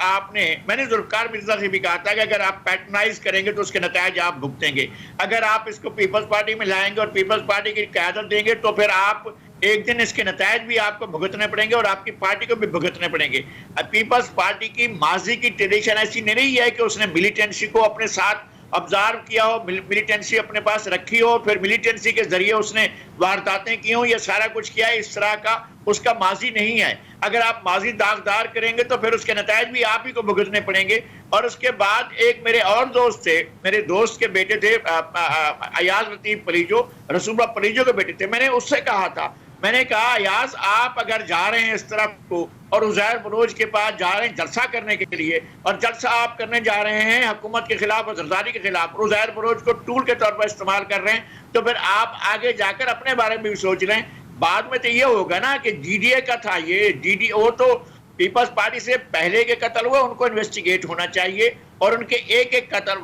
मैंने जुल्फ़िकार मिर्ज़ा से भी कहा था कि अगर आप पैट्रनाइज करेंगे तो उसके नतायज आप भुगतेंगे। अगर आप इसको पीपल्स पार्टी में लाएंगे और पीपल्स पार्टी की क़यादत देंगे तो फिर आप एक दिन इसके नतायज भी आपको भुगतने पड़ेंगे और आपकी पार्टी को भी भुगतने पड़ेंगे। पीपल्स पार्टी की माजी की ट्रेडिशन ऐसी नहीं रही है कि उसने मिलिटेंसी को अपने साथ ऑब्जर्व किया हो, मिलिटेंसी अपने पास रखी हो, फिर मिलिटेंसी के जरिए उसने वारदातें की हो, यह सारा कुछ किया है, इस तरह का उसका माजी नहीं है। अगर आप माजी दागदार करेंगे तो फिर उसके नतायज भी आप ही को भुगतने पड़ेंगे। और उसके बाद एक मेरे और दोस्त थे, मेरे दोस्त के बेटे थे अयाज लतीफ पलीजो, रसूलुल्लाह पलीजो के बेटे थे। मैंने उससे कहा था, मैंने कहा अयाज आप अगर जा रहे हैं इस तरफ को और उज़ैर बलोच के पास जा रहे हैं जलसा करने के लिए, और जलसा आप करने जा रहे हैं हुकूमत के खिलाफ और जरदारी के खिलाफ, उज़ैर बलोच को टूल के तौर पर इस्तेमाल कर रहे हैं, तो फिर आप आगे जाकर अपने बारे में भी सोच लें। बाद में तो ये होगा ना कि GDA का था, ये DDO तो पीपल्स पार्टी से पहले के कत्ल हुए, उनको इन्वेस्टिगेट होना चाहिए और उनके एक एक कत्ल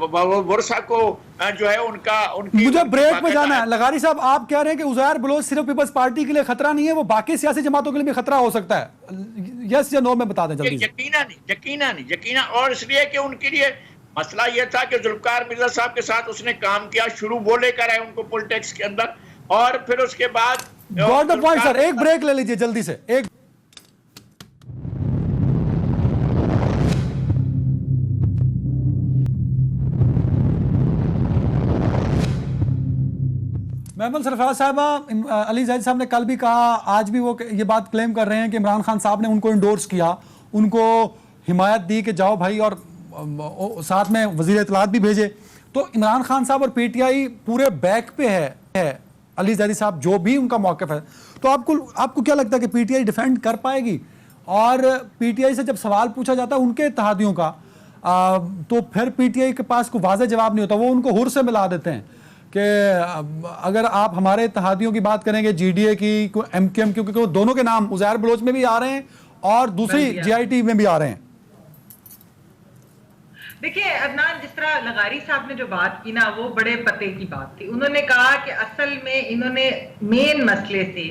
वर्षा को जो है उनकी मुझे ब्रेक पे जाना है। लगारी साहब, आप कह रहे हैं कि उज़ैर बलोच सिर्फ पीपल्स पार्टी के लिए खतरा नहीं है, वो बाकी सियासी जमातों के लिए भी खतरा हो सकता है? यस या नो में बता दें जल्दी। यकीना। और इसलिए कि उनके लिए मसला यह था कि जुल्फ़िकार मिर्ज़ा साहब के साथ उसने काम किया, शुरू वो लेकर आए उनको पॉलिटिक्स के अंदर, और फिर उसके बाद गॉट द पॉइंट सर। एक ब्रेक ले लीजिए जल्दी से। एक महमल सरफराज साहबा, अली ज़ैदी साहब ने कल भी कहा, आज भी वो ये बात क्लेम कर रहे हैं कि इमरान खान साहब ने उनको इंडोर्स किया, उनको हिमायत दी कि जाओ भाई, और साथ में वज़ीर इत्तलात भी भेजे। तो इमरान खान साहब और PTI पूरे बैक पे है अली ज़ैदी साहब, जो भी उनका मौक़िफ़ है। तो आपको क्या लगता है कि PTI डिफेंड कर पाएगी? और PTI से जब सवाल पूछा जाता है उनके इत्तेहादियों का, तो फिर PTI के पास कोई वाज़ेह जवाब नहीं होता, वो उनको हुर से मिला देते हैं कि अगर आप हमारे इत्तेहादियों की बात करेंगे, GDA की, MQM, क्योंकि वो दोनों के नाम उज़ैर बलोच में भी आ रहे हैं और दूसरी GIT में भी आ रहे हैं। देखिए अदनान, जिस तरह लगारी साहब ने जो बात की ना, वो बड़े पते की बात थी। उन्होंने कहा कि असल में इन्होंने मेन मसले से,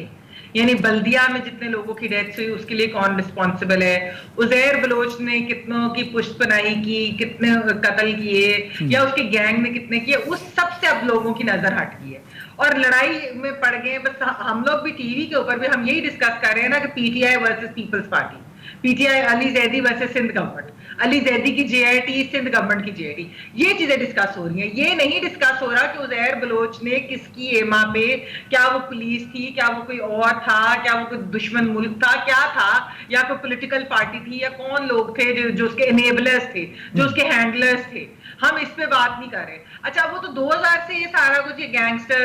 यानी बल्दिया में जितने लोगों की डेथ हुई उसके लिए कौन रिस्पॉन्सिबल है, उज़ैर बलोच ने कितनों की पुष्टपनाही की, कितने कत्ल किए या उसके गैंग में कितने किए, उस सब से अब लोगों की नजर हट गई है और लड़ाई में पड़ गए। बस हम लोग भी टीवी के ऊपर भी हम यही डिस्कस कर रहे हैं ना कि PTI versus people's party, PTI Ali Zaidi versus Sindh government, Ali Zaidi की JIT सिंध गवर्नमेंट की JIT, ये चीजें डिस्कस हो रही हैं। ये नहीं डिस्कस हो रहा कि उज़ैर बलोच ने किसकी एमा पे, क्या वो पुलिस थी, क्या वो कोई और था, क्या वो कोई दुश्मन मुल्क था, क्या था, या कोई पॉलिटिकल पार्टी थी, या कौन लोग थे जो उसके एनेबलर्स थे, जो उसके हैंडलर्स थे। हम इस पे बात नहीं कर रहे। अच्छा, वो तो 2000 से ये सारा कुछ ये गैंगस्टर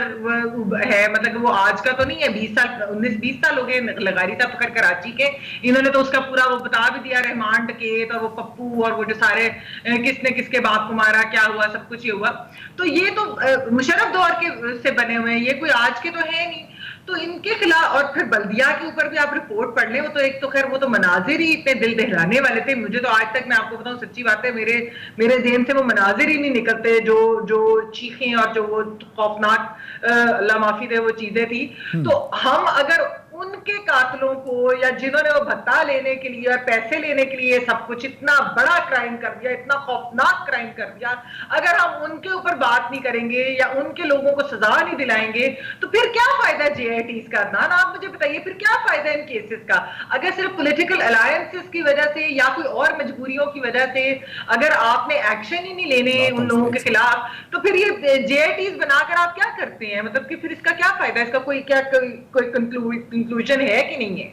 है, मतलब वो आज का तो नहीं है, 19-20 साल हो गए लगारी था पकड़ कराची के, इन्होंने तो उसका पूरा वो बता भी दिया, रहमान डकैत और वो पप्पू और वो जो सारे किसने किसके बाप को मारा, क्या हुआ, सब कुछ ये हुआ। तो ये तो मुशर्रफ दौर के से बने हुए हैं, ये कोई आज के तो है नहीं। तो इनके खिलाफ, और फिर बल्दिया के ऊपर भी आप रिपोर्ट पढ़ लें, वो तो एक तो खैर वो तो मनाजिर ही इतने दिल दहलाने वाले थे। मुझे तो आज तक, मैं आपको बताऊं सच्ची बात है, मेरे ज़हन से वो मनाजिर ही नहीं निकलते, जो चीखें और जो वो खौफनाक अल्लाह माफी दे वो चीजें थी। तो हम अगर उनके कातलों को, या जिन्होंने वो भत्ता लेने के लिए और पैसे लेने के लिए सब कुछ इतना बड़ा क्राइम कर दिया, इतना खौफनाक क्राइम कर दिया, अगर हम उनके ऊपर बात नहीं करेंगे या उनके लोगों को सजा नहीं दिलाएंगे, तो फिर क्या फायदा JITs का? अदनान, आप मुझे बताइए, फिर क्या फायदा इन केसेस का? अगर सिर्फ पॉलिटिकल अलायंसेस की वजह से या कोई और मजबूरियों की वजह से अगर आपने एक्शन ही नहीं लेने उन लोगों के खिलाफ, तो फिर ये JITs बनाकर आप क्या करते हैं? मतलब कि फिर इसका क्या फायदा? इसका कोई कंक्लूजन है कि नहीं है?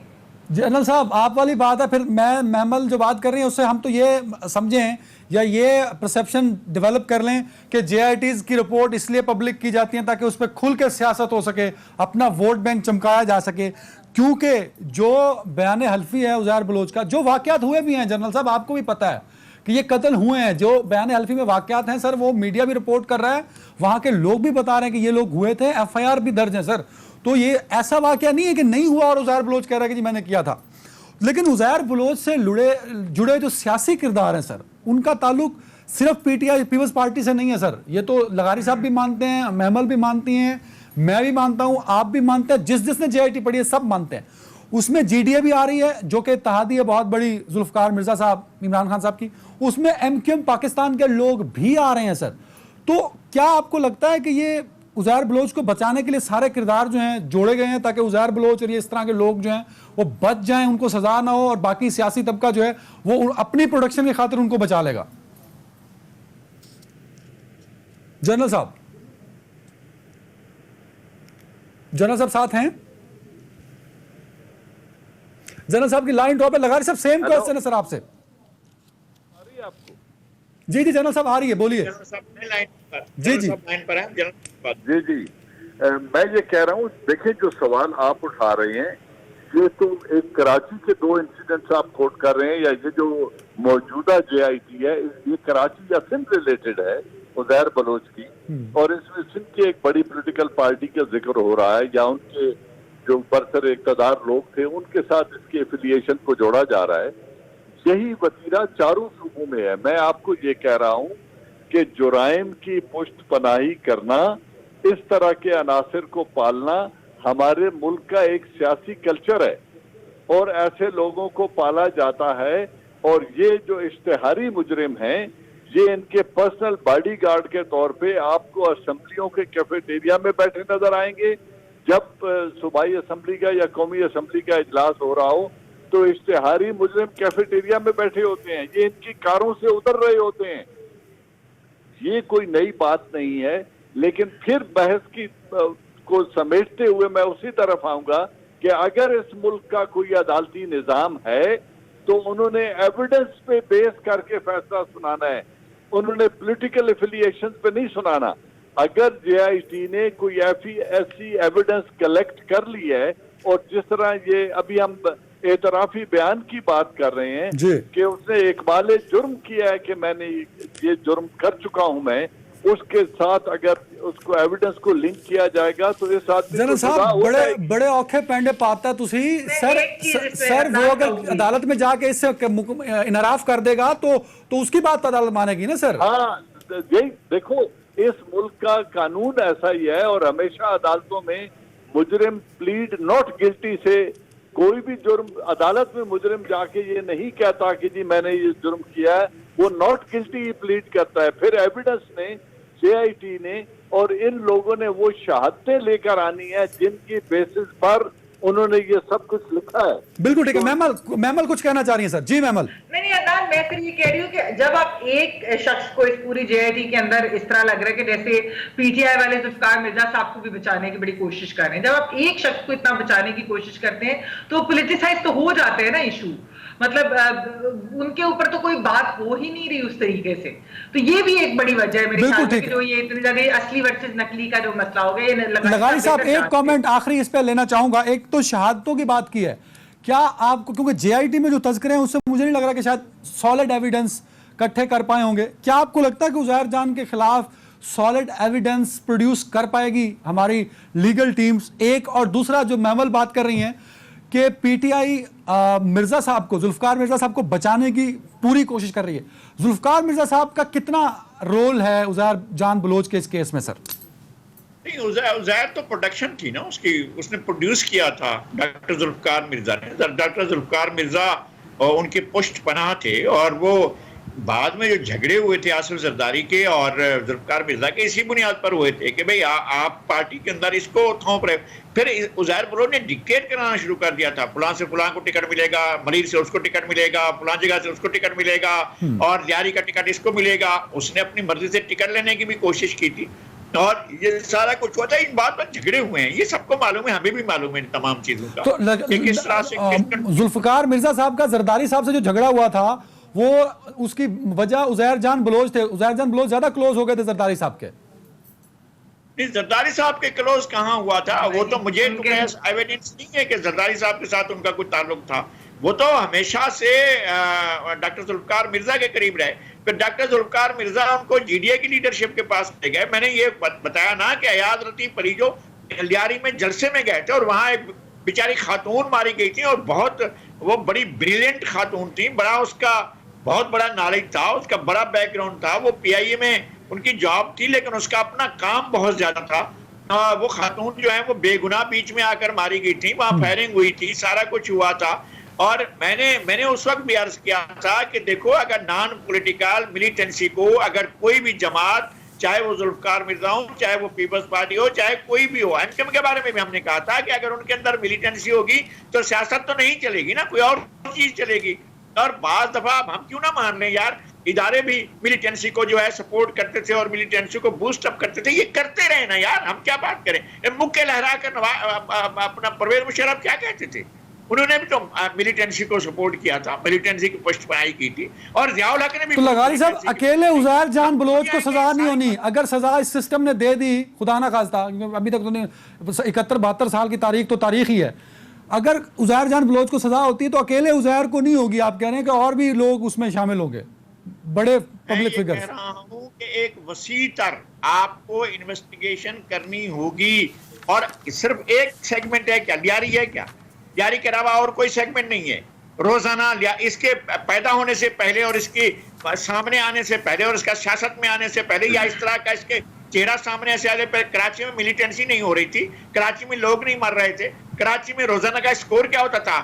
जनरल साहब, आप वाली बात है। फिर मैं महमल जो बात कर रही हैं उससे हम तो ये समझें या ये परसेप्शन डेवलप कर लें कि JITs की रिपोर्ट इसलिए पब्लिक की जाती है ताकि उस पर खुल के सियासत हो सके, अपना वोट बैंक चमकाया जा सके। क्योंकि जो बयान हल्फी है उज़ैर बलोच का, जो वाक़यात हुए भी हैं जनरल साहब, आपको भी पता है कि ये कत्ल हुए हैं, जो बयान हल्फी में वाक़यात हैं सर, वो मीडिया भी रिपोर्ट कर रहा है, वहाँ के लोग भी बता रहे हैं कि ये लोग हुए थे, FIR भी दर्ज है सर। तो ये ऐसा वाक़या नहीं है कि नहीं हुआ और उज़ैर बलोच कह रहा है कि जी मैंने किया था। लेकिन उज़ैर बलोच से जुड़े जो सियासी किरदार हैं सर, उनका ताल्लुक सिर्फ PTI पीपल्स पार्टी से नहीं है सर। ये तो लगारी साहब भी मानते हैं, महमल भी मानती हैं, मैं भी मानता हूँ, आप भी मानते हैं, जिसने JIT पढ़ी है सब मानते हैं। उसमें GDA भी आ रही है जो कि इत्तेहादी है बहुत बड़ी, जुल्फ़िकार मिर्ज़ा साहब, इमरान खान साहब की। उसमें MQM पाकिस्तान के लोग भी आ रहे हैं सर। तो क्या आपको लगता है कि ये उज़ैर बलोच को बचाने के लिए सारे किरदार जो हैं जोड़े गए हैं ताकि उज़ैर बलोच और ये इस तरह के लोग जो हैं वो बच जाएं, उनको सजा ना हो, और बाकी सियासी तबका जो है वो अपनी प्रोडक्शन की खातिर उनको बचा लेगा? जनरल साहब, साथ हैं? जनरल साहब की लाइन ड्रॉप है। लगारी साहब, सेम क्वेश्चन है सर आपसे। जी जनरल साहब आ रही है, बोलिए। जी मैं ये कह रहा हूँ, देखिए जो सवाल आप उठा रहे हैं, ये तो एक कराची के 2 इंसिडेंट्स आप कोट कर रहे हैं, या ये जो मौजूदा JIT है ये कराची या सिंध रिलेटेड है उज़ैर बलोच की, और इसमें सिंध की एक बड़ी पॉलिटिकल पार्टी का जिक्र हो रहा है, या उनके जो बरसर इक़्तिदार लोग थे उनके साथ इसके एफिलिएशन को जोड़ा जा रहा है। यही वतीरा चारों सूबों में है। मैं आपको ये कह रहा हूँ कि जुराइम की पुष्ट पनाही करना, इस तरह के अनासर को पालना हमारे मुल्क का एक सियासी कल्चर है, और ऐसे लोगों को पाला जाता है। और ये जो इश्तिहारी मुजरिम हैं, ये इनके पर्सनल बॉडीगार्ड के तौर पे आपको असेंबलियों के कैफेटेरिया में बैठे नजर आएंगे। जब सूबाई असेंबली का या कौमी असेंबली का इजलास हो रहा हो तो इश्तिहारी मुजरिम कैफेटेरिया में बैठे होते हैं, ये इनकी कारों से उतर रहे होते हैं। ये कोई नई बात नहीं है। लेकिन फिर बहस की को समेटते हुए मैं उसी तरफ आऊंगा कि अगर इस मुल्क का कोई अदालती निजाम है तो उन्होंने एविडेंस पे बेस करके फैसला सुनाना है, उन्होंने पॉलिटिकल एफिलिएशन पे नहीं सुनाना। अगर JIT ने कोई ऐसी एविडेंस कलेक्ट कर ली है, और जिस तरह ये अभी हम एतराफी बयान की बात कर रहे हैं कि उसने इकबाल जुर्म किया है कि मैंने ये जुर्म कर चुका हूं मैं, उसके साथ अगर उसको एविडेंस को लिंक किया जाएगा तो इस आदमी जनरल साहब बड़े औखे पैंडे पाता तुसी सर वो अगर अदालत में जाके इससे इनराफ कर देगा तो उसकी बात अदालत मानेगी ना सर। हाँ, यही देखो, इस मुल्क का कानून ऐसा ही है, और हमेशा अदालतों में मुजरिम प्लीड नॉट गिल्टी से, कोई भी जुर्म अदालत में मुजरिम जाके ये नहीं कहता कि जी मैंने ये जुर्म किया है, वो नॉट गिल्टी प्लीड करता है। फिर एविडेंस ने, JIT ने और इन लोगों ने वो शहादतें लेकर आनी है जिनकी बेसिस पर उन्होंने ये सब कुछ लिखा है। बिल्कुल ठीक है। महमल कुछ कहना चाह रही है सर। जी महमल। नहीं अदनान, मैं फिर ये कह रही हूँ कि जब आप एक शख्स को इस पूरी JIT के अंदर इस तरह लग रहा है कि जैसे PTI वाले जुल्फ़िकार मिर्जा साहब को भी बचाने की बड़ी कोशिश कर रहे हैं, जब आप एक शख्स को इतना बचाने की कोशिश करते हैं तो पोलिटिसाइज तो हो जाते हैं ना इशू। मतलब उनके ऊपर तो कोई बात हो ही नहीं रही उस तरीके से। तो ये भी एक बड़ी वजह है मेरे ख्याल में कि जो ये इतनी ज्यादा असली वर्सेस नकली का जो मसला हो गया। लगारी साहब एक कमेंट आखिरी इस पे लेना चाहूंगा। एक तो शहादतों की बात की है क्या आपको, क्योंकि जेआईटी में जो तस्करे हैं उससे मुझे नहीं लग रहा कि शायद सॉलिड एविडेंस इकट्ठे कर पाए होंगे, क्या आपको लगता है कि उज़ैर जान के खिलाफ सॉलिड एविडेंस प्रोड्यूस कर पाएगी हमारी लीगल टीम्स? एक और दूसरा जो मैमल बात कर रही हैं कि पीटीआई मिर्जा साहब को, जुल्फकार मिर्जा साहब को बचाने की पूरी कोशिश कर रही है। जुल्फकार मिर्जा साहब का कितना रोल है उज़ैर जान बलोच के इस केस में सर? नहीं, उज़ैर तो प्रोडक्शन थी ना उसकी, उसने प्रोड्यूस किया था डॉक्टर जुल्फकार मिर्जा ने। डॉक्टर जुल्फकार मिर्जा उनके पुष्ट पनाह थे, और वो बाद में जो झगड़े हुए थे आसिफ जरदारी के और जुल्फकार मिर्जा के, इसी बुनियाद पर हुए थे कि भाई आप पार्टी के अंदर इसको थोप रहे। फिर उज़ैर बलोच ने डिक्टेट कराना शुरू कर दिया था, फलां से फलां को टिकट मिलेगा, मलिर से उसको टिकट मिलेगा, फलां जगह से उसको टिकट मिलेगा, और लियारी का टिकट इसको मिलेगा। उसने अपनी मर्जी से टिकट लेने की भी कोशिश की थी, और ये सारा कुछ हुआ था। इन बात पर झगड़े हुए हैं, ये सबको मालूम है, हमें भी मालूम है इन तमाम चीजों का। तो किस तरह से जुल्फकार मिर्जा साहब का जरदारी साहब से जो झगड़ा हुआ था, वो उसकी वजह उज़ैर जान बलोच थे। उज़ैर जान बलोच ज्यादा क्लोज हो गए थे जरदारी साहब के। जरदारी साहब के क्लोज कहाँ हुआ था? वो तो मुझे एविडेंस नहीं है कि जरदारी साहब के साथ उनका कोई ताल्लुक था। वो तो हमेशा से डॉक्टर जुल्फकार मिर्जा के करीब रहे। फिर डॉक्टर जुल्फकार मिर्जा उनको जीडीए की लीडरशिप के पास ले गए। मैंने ये बताया ना कि अयाद लतीफ अली जो लियारी में जलसे में गए थे, और वहां एक बेचारी खातून मारी गई थी, और वो बड़ी ब्रिलियंट खातून थी, बड़ा उसका बहुत बड़ा नॉलेज था, उसका बड़ा बैकग्राउंड था। वो पीआईए में उनकी जॉब थी, लेकिन उसका अपना काम बहुत ज्यादा था। वो खातून जो है वो बेगुनाह बीच में आकर मारी गई थी, वहां फायरिंग हुई थी, सारा कुछ हुआ था। और मैंने उस वक्त भी अर्ज किया था कि देखो, अगर नॉन पॉलिटिकल मिलिटेंसी को अगर कोई भी जमात, चाहे वो जुल्फकार मिर्जा हो, चाहे वो पीपल्स पार्टी हो, चाहे कोई भी हो, एमकेएम के बारे में भी हमने कहा था कि अगर उनके अंदर मिलिटेंसी होगी तो सियासत तो नहीं चलेगी ना, कोई और चीज चलेगी। और बाज दफा हम क्यों ना मान लें यार, इदारे भी मिलिटेंसी को जो है सपोर्ट करते थे और मिलिटेंसी को बूस्ट अप करते थे, ये करते रहे ना यार, हम क्या बात करें। मुक्के लहरा कर अपना परवेज मुशर्रफ क्या कहते थे, उन्होंने भी तो मिलिटेंसी को सपोर्ट किया था, मिलिटेंसी की पुष्टपनाही की थी। और ज़ियाउल हक ने भी। तो लगारी साहब, अकेले उज़ैर जान बलोच को सजा नहीं होनी, अगर सजा इस सिस्टम ने दे दी, खुदा ना खास्ता, अभी तक तो नहीं, 71-72 साल की तारीख तो तारीख ही है, अगर उज़ैर जान बलोच को सजा होती है तो अकेले उज़ैर को नहीं होगी, आप कह रहे हैं कि और भी लोग उसमें शामिल होंगे, बड़े पब्लिक फिगर्स। मैं कह रहा हूं कि एक वसी तर आपको इन्वेस्टिगेशन करनी होगी, और सिर्फ एक सेगमेंट है क्या, लियारी है क्या? लियारी के अलावा और कोई सेगमेंट नहीं है। रोजाना इसके पैदा होने से पहले और इसके सामने आने से पहले और इसका सियासत में आने से पहले, या इस तरह का इसके चेहरा सामने से आने पर कराची में मिलिटेंसी नहीं हो रही थी, कराची में लोग नहीं मर रहे थे, कराची में रोजाना का स्कोर क्या होता था।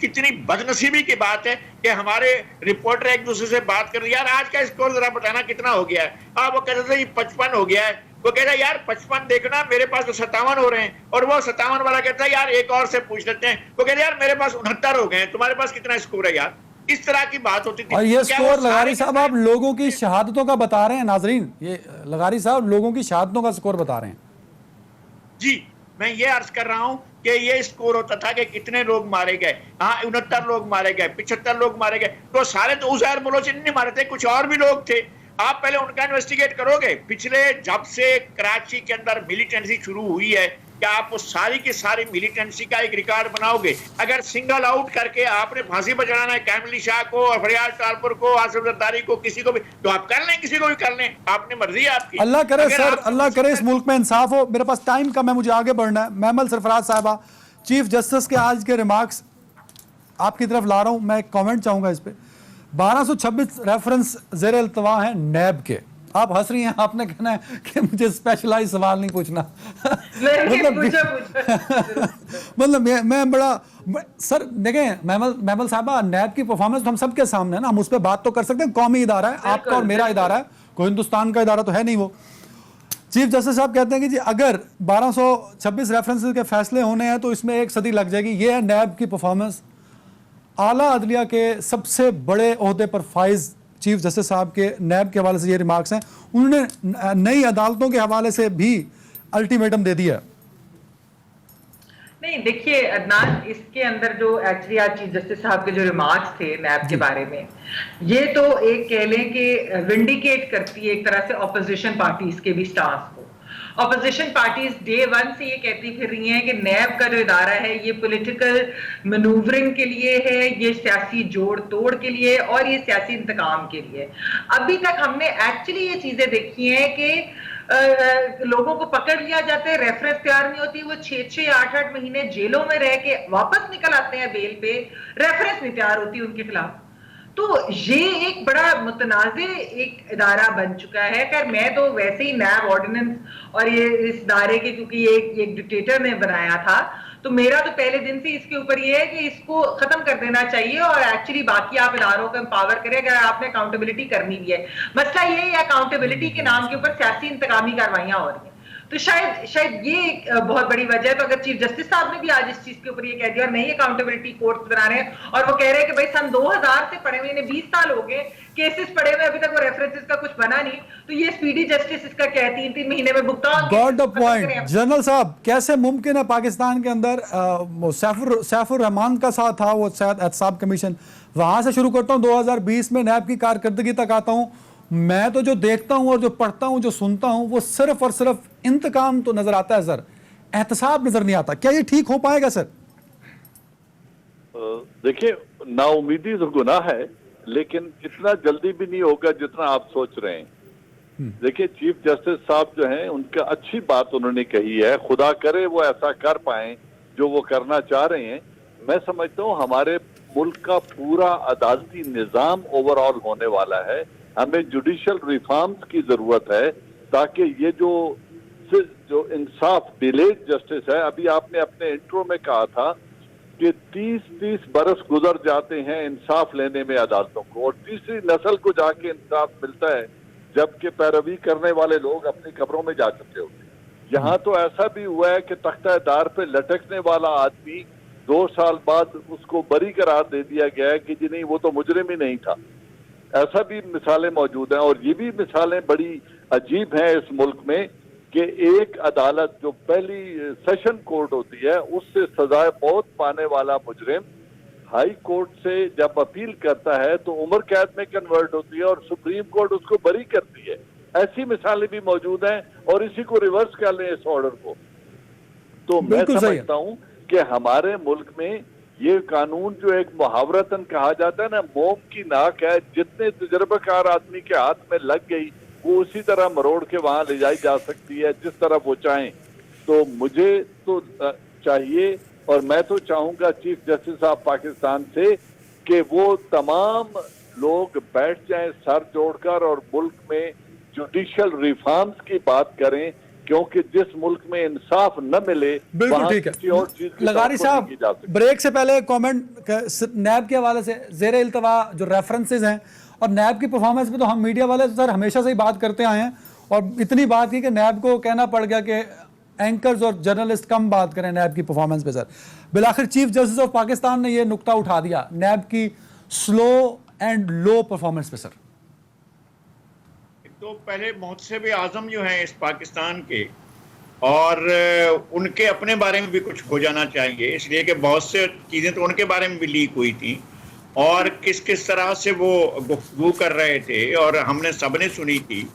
कितनी बदनसीबी की बात है कि हमारे रिपोर्टर एक दूसरे से बात कर रहे हैं, यार आज का स्कोर जरा बताना कितना हो गया है। वो कहते थे 55 हो गया है, वो कह रहा है यार 55 देखना, मेरे पास तो 57 हो रहे हैं, और वो 57 वाला कहता है यार एक और से पूछ लेते हैं, वो कह रहे यार मेरे पास 69 हो गए हैं, तुम्हारे पास कितना स्कोर है यार। इस तरह की बात होती थी। और ये स्कोर लगारी साहब आप लोगों की शहादतों का बता रहे हैं नाजरीन, ये लगारी साहब लोगों की शहादतों का स्कोर बता रहे हैं। जी, मैं ये अर्ज कर रहा हूं कि ये स्कोर होता था कि कितने लोग मारे गए। हाँ, 69 लोग मारे गए, 75 लोग मारे गए, तो सारे तो उज़ैर बलोच नहीं मारे थे, कुछ और भी लोग थे। आप पहले उनका इन्वेस्टिगेट करोगे। पिछले जब से कराची के अंदर मिलिटेंसी शुरू हुई है, क्या आप वो सारी की सारी मिलिटेंसी का एक रिकॉर्ड बनाओगे? अगर सिंगल आउट करके आपने फांसी पर चढ़ाना है कैमली शाह को और फरियाद टालपुर को, आसिफ जरदारी को, किसी को भी, तो आप कर लें, किसी को भी कर लें, आपने मर्जी है आपकी। अल्लाह करे सर, अल्लाह करे इस मुल्क में इंसाफ हो। मेरे पास टाइम कम है, मुझे आगे बढ़ना है। महमल सरफराज साहबा, चीफ जस्टिस के आज के रिमार्क्स आपकी तरफ ला रहा हूं, मैं एक कॉमेंट चाहूंगा इस पर। 1226 रेफरेंस जेर अल्तवा है नैब के। आप हंस रही हैं, आपने कहना है कि मुझे स्पेशलाइज सवाल नहीं पूछना। मतलब मैं बड़ा सर देखें, महमल साहबा, नैब की परफॉर्मेंस तो हम सबके सामने है ना, हम उस पर बात तो कर सकते हैं। कौमी इदारा है, आपका और मेरा इदारा है, कोई हिंदुस्तान का इदारा तो है नहीं। वो चीफ जस्टिस साहब कहते हैं कि जी अगर 1226 रेफरेंसेस के फैसले होने हैं तो इसमें 1 सदी लग जाएगी। ये है नैब की परफॉर्मेंस। आला अदलिया के सबसे बड़े ओहदे पर फाइज चीफ जस्टिस साहब के नैब के हवाले से ये रिमार्क्स हैं। उन्होंने नई अदालतों के हवाले से भी अल्टीमेटम दे दिया। नहीं, देखिए अदनान, इसके अंदर जो एक्चुअली आज चीफ जस्टिस साहब के जो रिमार्क्स थे नैब के बारे में, ये तो एक कह लें कि विंडिकेट करती है एक तरह से ऑपोजिशन पार्टीज के भी स्टांस को। ऑपोजिशन पार्टीज डे वन से ये कहती फिर रही हैं कि नैब का जो इदारा है ये पॉलिटिकल मैनूवरिंग के लिए है, ये सियासी जोड़ तोड़ के लिए और ये सियासी इंतकाम के लिए। अभी तक हमने एक्चुअली ये चीजें देखी हैं कि लोगों को पकड़ लिया जाता है, रेफरेंस तैयार नहीं होती, वो 6-6 8-8 महीने जेलों में रह के वापस निकल आते हैं बेल पे, रेफरेंस नहीं तैयार होती उनके खिलाफ। तो ये एक बड़ा मुतनाज़े एक इदारा बन चुका है। खैर मैं तो वैसे ही नैब ऑर्डिनेंस और ये इस इदारे के, क्योंकि ये एक डिक्टेटर ने बनाया था, तो मेरा तो पहले दिन से इसके ऊपर ये है कि इसको खत्म कर देना चाहिए और एक्चुअली बाकी आप इदारों को एम्पावर करें अगर आपने अकाउंटेबिलिटी करनी भी है। मसला ये है अकाउंटेबिलिटी के नाम के ऊपर सियासी इंतकामी कार्रवाइयां हो रही हैं, तो शायद ये एक बहुत बड़ी वजह है। तो अगर चीफ जस्टिस साहब ने भी आज इस चीज के ऊपर ये कह दिया और नहीं अकाउंटेबिलिटी कोर्ट्स बना रहे हैं और वो कह रहे हैं कि भाई सन 2000 से पढ़े हुए, इन्हें 20 साल हो गए केसेस पड़े हुए, अभी तक वो रेफरेंसेस का कुछ बना नहीं, तो ये स्पीडी जस्टिस इसका क्या है, 3-3 महीने में भुगतान। Got the point. जनरल साहब, कैसे मुमकिन है पाकिस्तान के अंदर सैफुर रहमान का साथ था, वो शायद एहतसाब कमीशन, वहां से शुरू करता हूँ 2020 में नैब की कारकर्दगी तक आता हूँ। मैं तो जो देखता हूं और जो पढ़ता हूं, जो सुनता हूं, वो सिर्फ और सिर्फ इंतकाम तो नजर आता है सर, एहतसाब नजर नहीं आता। क्या ये ठीक हो पाएगा सर? देखिए, नाउमीदी तो गुनाह है, लेकिन इतना जल्दी भी नहीं होगा जितना आप सोच रहे हैं। देखिए, चीफ जस्टिस साहब जो हैं, उनका अच्छी बात उन्होंने कही है, खुदा करे वो ऐसा कर पाए जो वो करना चाह रहे हैं। मैं समझता हूँ हमारे मुल्क का पूरा अदालती निजाम ओवरऑल होने वाला है। हमें जुडिशल रिफॉर्म्स की जरूरत है ताकि ये जो इंसाफ डिलेड जस्टिस है, अभी आपने अपने इंट्रो में कहा था कि 30-30 बरस गुजर जाते हैं इंसाफ लेने में अदालतों को, और तीसरी नस्ल को जाके इंसाफ मिलता है जबकि पैरवी करने वाले लोग अपनी कब्रों में जा चुके होते हैं। यहाँ तो ऐसा भी हुआ है कि तख्ता-ए-दार पे लटकने वाला आदमी 2 साल बाद उसको बरी करार दे दिया गया है कि जी नहीं, वो तो मुजरिम ही नहीं था। ऐसा भी मिसालें मौजूद हैं, और ये भी मिसालें बड़ी अजीब हैं इस मुल्क में कि एक अदालत जो पहली सेशन कोर्ट होती है, उससे सजाए मौत पाने वाला मुजरिम हाई कोर्ट से जब अपील करता है तो उम्र कैद में कन्वर्ट होती है और सुप्रीम कोर्ट उसको बरी करती है। ऐसी मिसालें भी मौजूद हैं, और इसी को रिवर्स कर लें इस ऑर्डर को, तो मैं समझता हूं कि हमारे मुल्क में ये कानून जो एक मुहावरतन कहा जाता है ना, मोम की नाक है, जितने तजुर्बेकार आदमी के हाथ में लग गई वो उसी तरह मरोड़ के वहां ले जाई जा सकती है जिस तरह वो चाहें। तो मुझे तो चाहिए, और मैं तो चाहूंगा चीफ जस्टिस साहब पाकिस्तान से, कि वो तमाम लोग बैठ जाएं सर जोड़कर और मुल्क में जुडिशल रिफॉर्म्स की बात करें, क्योंकि जिस मुल्क में इंसाफ न मिले, बिल्कुल ठीक है। लगारी साहब, ब्रेक से पहले कमेंट नैब के हवाले से ज़ेरे इल्तवा जो रेफरेंसेस हैं और नैब की परफॉर्मेंस पे तो हम मीडिया वाले सर हमेशा से ही बात करते आए हैं, और इतनी बात की कि नैब को कहना पड़ गया कि एंकर्स और जर्नलिस्ट कम बात करें नैब की परफॉर्मेंस पे। सर बिलाखिर चीफ जस्टिस ऑफ पाकिस्तान ने यह नुक्ता उठा दिया नैब की स्लो एंड लो परफॉर्मेंस पे। सर तो पहले मुहतसिब आजम जो हैं इस पाकिस्तान के, और उनके अपने बारे में भी कुछ हो जाना चाहिए, इसलिए कि बहुत से चीज़ें तो उनके बारे में भी लीक हुई थी और किस किस तरह से वो गुफ्तगू कर रहे थे और हमने सबने सुनी थी,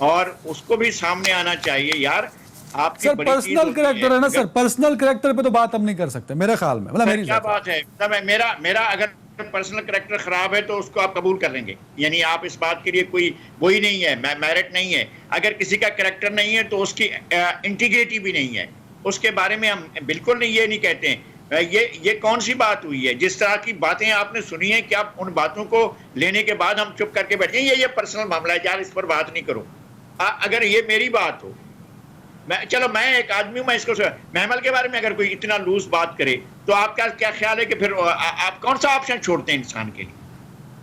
और उसको भी सामने आना चाहिए। यार आपकी सर पर्सनल कैरेक्टर है ना सर, पर्सनल कैरेक्टर पे तो बात हम नहीं कर सकते मेरे ख्याल में। मतलब मेरी क्या बात है, मतलब मेरा अगर पर्सनल कैरेक्टर खराब है तो उसको आप कबूल कर लेंगे, यानी आप इस बात के लिए कोई वही नहीं है, मेरिट नहीं है। अगर किसी का कैरेक्टर नहीं है तो उसकी इंटीग्रिटी भी नहीं है, उसके बारे में हम बिल्कुल नहीं, ये नहीं कहते हैं। ये कौन सी बात हुई है? जिस तरह की बातें आपने सुनी है, क्या उन बातों को लेने के बाद हम चुप करके बैठे ये पर्सनल मामला है यार, इस पर बात नहीं करो। अगर ये मेरी बात हो, मैं एक आदमी हूं, मैं इसको महमल के बारे में अगर कोई इतना लूज बात करे तो आपका क्या ख्याल है कि फिर आप कौन सा ऑप्शन छोड़ते हैं इंसान के लिए?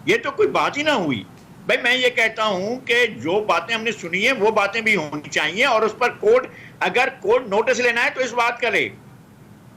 ये तो कोई बात ही ना हुई भाई। मैं ये कहता हूं कि जो बातें हमने सुनी है वो बातें भी होनी चाहिए, और उस पर अगर कोर्ट नोटिस लेना है तो इस बात का ले।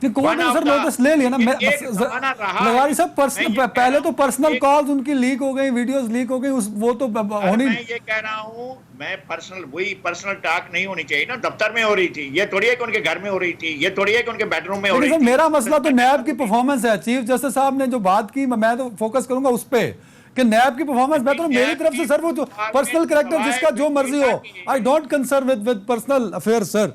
कोर्ट ने सर नोटिस ले लिया ना। लगारी साहब पहले तो पर्सनल कॉल्स उनकी लीक हो गई, वीडियोस लीक हो गई, वो तो होनी। मैं ये कह रहा हूं, मैं पर्सनल टॉक नहीं होनी चाहिए ना, दफ्तर में हो रही थी, ये थोड़ी है कि उनके घर में हो रही थी, ये थोड़ी है कि उनके बेडरूम में हो रही थी। मेरा मसला तो नैब की परफॉर्मेंस है। चीफ जस्टिस साहब ने जो बात की, मैं तो फोकस करूंगा उस पर कि नैब की परफॉर्मेंस बेहतर हो, मेरी तरफ से सर वो जो पर्सनल करेक्टर जिसका जो मर्जी हो, I don't concern with personal affair sir.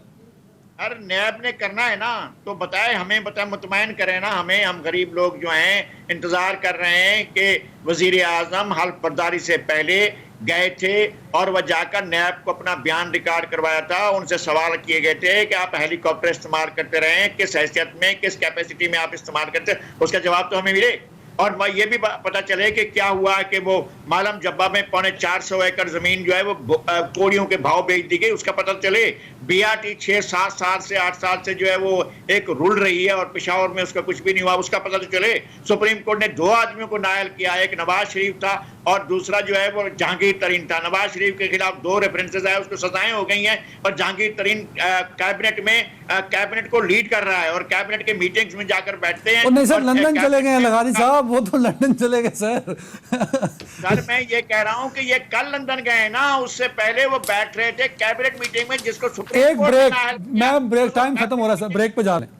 हर नैब ने करना है ना, तो बताए हमें, बताए मुतमईन करें ना हमें, हम गरीब लोग जो हैं इंतजार कर रहे हैं कि वजीर आजम हल्फ बर्दारी से पहले गए थे और वह जाकर नैब को अपना बयान रिकॉर्ड करवाया था। उनसे सवाल किए गए थे कि आप हेलीकॉप्टर इस्तेमाल करते रहे, किस हैसियत में, किस कैपेसिटी में आप इस्तेमाल करते, उसका जवाब तो हमें मिले। और वह ये भी पता चले कि क्या हुआ कि वो मालम जब्बा में 450 एकड़ जमीन जो है वो कोड़ियों के भाव बेच दी गई, उसका पता चले। बीआरटी 6-7 साल से 8 साल से जो है वो एक रुल रही है और पेशावर में उसका कुछ भी नहीं हुआ, उसका पता तो चले। सुप्रीम कोर्ट ने 2 आदमियों को नायल किया, एक नवाज शरीफ था और दूसरा जो है वो जहांगीर तरीन था। नवाज शरीफ के खिलाफ 2 रेफरेंसेस आए, उसको सजाएं हो गई हैं, और जहांगीर तरीन कैबिनेट में कैबिनेट को लीड कर रहा है और कैबिनेट के मीटिंग्स में जाकर बैठते हैं। नहीं सर, लंदन चले गए हैं लगानी साहब, वो तो लंदन चले गए सर। सर मैं ये कह रहा हूं कि ये कल लंदन गए ना, उससे पहले वो बैठ रहे थे कैबिनेट मीटिंग में, जिसको सुप्रीम एक कोर्ट ब्रेक, ने मैं ब्रेक टाइम खत्म हो रहा है सर, ब्रेक पे जा रहे हैं।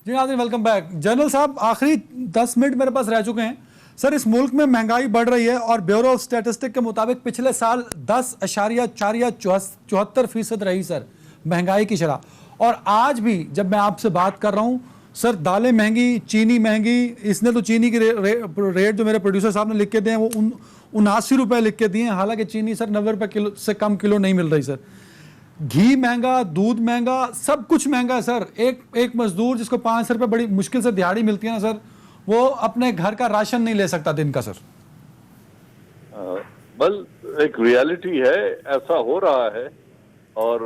जी नाज़रीन, वेलकम बैक। जनरल साहब, आखिरी 10 मिनट मेरे पास रह चुके हैं सर। इस मुल्क में महंगाई बढ़ रही है और ब्यूरो ऑफ स्टैटिस्टिक के मुताबिक पिछले साल 10.74% रही सर महंगाई की शरह। और आज भी जब मैं आपसे बात कर रहा हूं सर, दालें महंगी, चीनी महंगी। इसने तो चीनी की रेट जो मेरे प्रोड्यूसर साहब ने लिख के दिए हैं वो 79 रुपये लिख के दिए हैं, हालांकि चीनी सर 90 रुपये किलो से कम किलो नहीं मिल रही सर। घी महंगा, दूध महंगा, सब कुछ महंगा है सर। एक मजदूर जिसको 500 रुपये बड़ी मुश्किल से दिहाड़ी मिलती है ना सर, वो अपने घर का राशन नहीं ले सकता दिन का सर। बल एक रियलिटी है, ऐसा हो रहा है और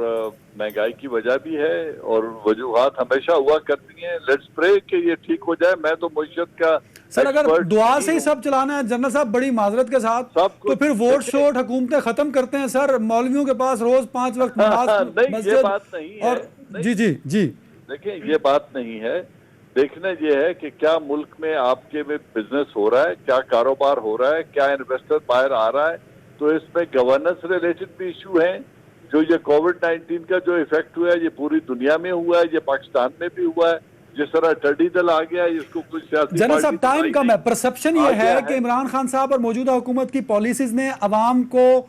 महंगाई की वजह भी है और वजूहात हमेशा हुआ करती हैं। लेट्स प्रे कि ये ठीक हो जाए। मैं तो मुइशत का सर अगर दुआ से ही सब चलाना है जनरल साहब, बड़ी माजरत के साथ, तो फिर वोट शोट हुकूमतें खत्म करते हैं सर। मौलवियों के पास रोज 5 वक्त नमाज, नहीं ये बात नहीं है। और जी जी जी देखिए ये बात नहीं है। देखना ये है कि क्या मुल्क में आपके में बिजनेस हो रहा है, क्या कारोबार हो रहा है, क्या इन्वेस्टर बाहर आ रहा है। तो इसमें गवर्नेंस रिलेटेड भी इशू है। जो ये कोविड-19 का जो इफेक्ट हुआ है ये पूरी दुनिया में हुआ है, ये पाकिस्तान में भी हुआ है। जिस तरह टडी दल आ गया है, इसको कुछ सियासी जनरल साहब टाइम कम है। परसेप्शन ये है कि इमरान खान साहब और मौजूदा हुकूमत की पॉलिसीज ने अवाम को